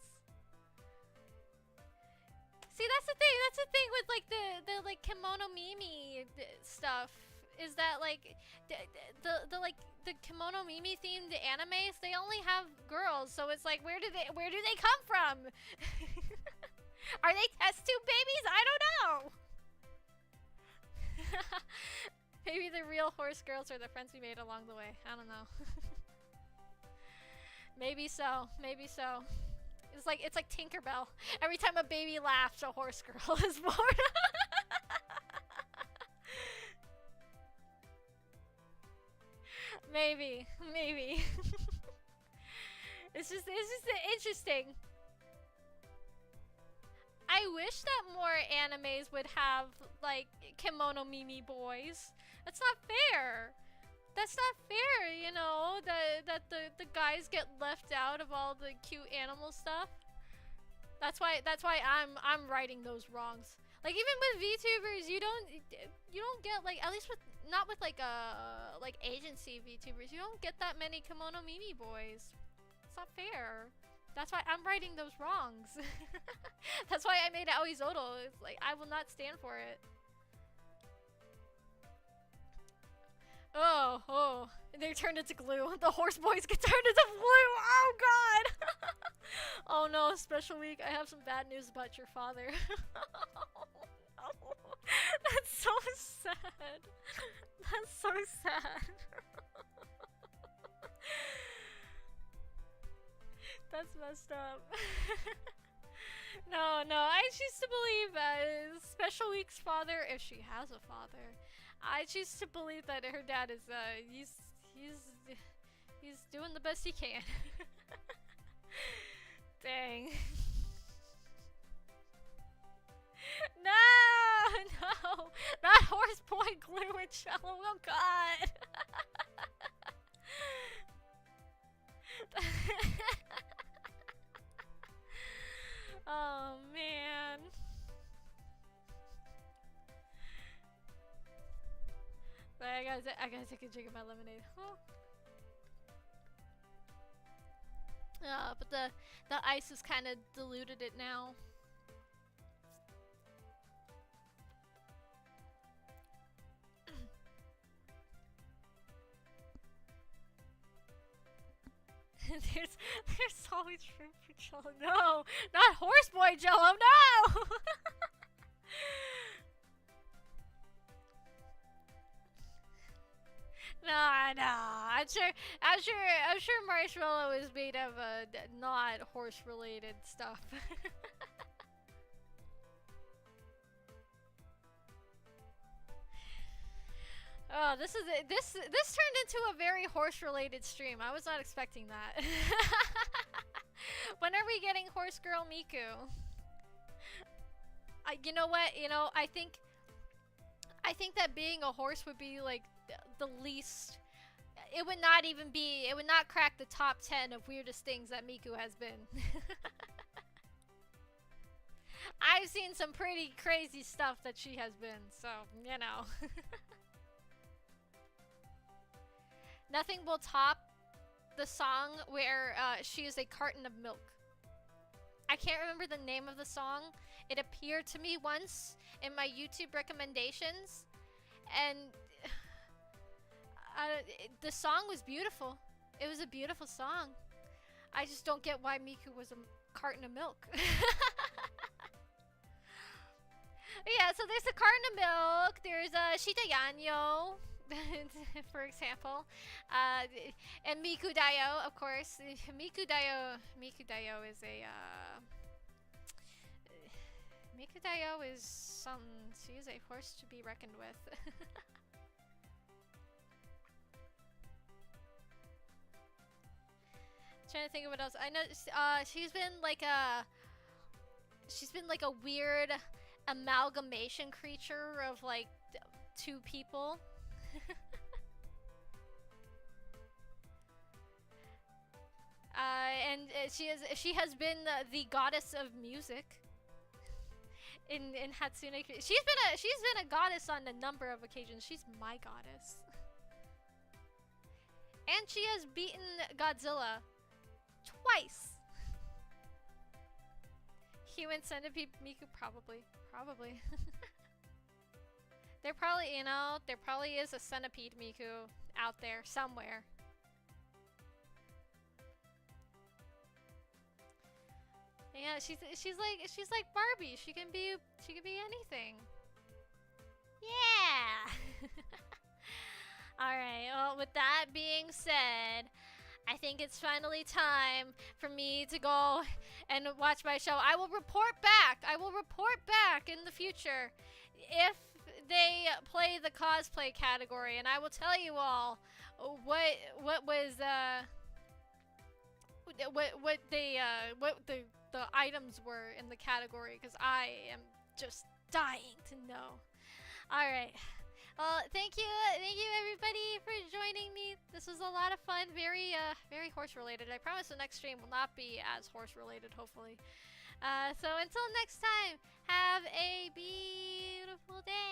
See, that's the thing with like the like Kimono Mimi stuff, is that like the Kimono Mimi themed animes, they only have girls, so it's like, where do they come from? Are they test tube babies? I don't know. Maybe the real horse girls are the friends we made along the way. I don't know. Maybe so. It's like Tinkerbell. Every time a baby laughs, a horse girl is born. Maybe. It's just interesting. I wish that more animes would have like Kimono Mimi boys. That's not fair. You know, that the guys get left out of all the cute animal stuff. That's why I'm righting those wrongs. Like, even with VTubers, you don't get like, at least with not with like agency VTubers, you don't get that many Kimono Mimi boys. It's not fair. That's why I'm righting those wrongs. That's why I made Aoi Zoto. It's like, I will not stand for it. Oh, they turned into glue. The horse boys get turned into glue. Oh god. Oh no, special week. I have some bad news about your father. Oh, no. That's so sad. That's so sad. That's messed up. No, I choose to believe Special Week's father, if she has a father, I choose to believe that her dad is he's doing the best he can. Dang. No, not horse boy glue and cello. Oh god. Oh man. I gotta take a drink of my lemonade. Oh. But the ice has kind of diluted it now. There's always room for Jello. No, not horse boy Jello. No. No. I'm sure marshmallow is made of not horse related stuff. Oh, this turned into a very horse-related stream. I was not expecting that. When are we getting Horse Girl Miku? You know what? I think that being a horse would be like the least. It would not even be. It would not crack the top 10 of weirdest things that Miku has been. I've seen some pretty crazy stuff that she has been. So Nothing will top the song where she is a carton of milk. I can't remember the name of the song. It appeared to me once in my YouTube recommendations, and the song was beautiful. It was a beautiful song. I just don't get why Miku was a carton of milk. Yeah, so there's a carton of milk. There's a Shitayanyo. For example, and Miku Dayo, of course. Miku Dayo is a Miku Dayo is she is a force to be reckoned with. Trying to think of what else. I know she's been like a weird amalgamation creature of like two people. And she has been the goddess of music in Hatsune. She's been a goddess on a number of occasions. She's my goddess. And she has beaten Godzilla twice. Human centipede Miku, probably. There probably is a centipede Miku out there somewhere. Yeah, she's like Barbie. She can be anything. Yeah. All right. Well, with that being said, I think it's finally time for me to go and watch my show. I will report back in the future if they play the cosplay category, and I will tell you all what the items were in the category, because I am just dying to know. All right. Well, thank you everybody for joining me. This was a lot of fun. Very horse related. I promise the next stream will not be as horse related, hopefully. So until next time, have a beautiful day.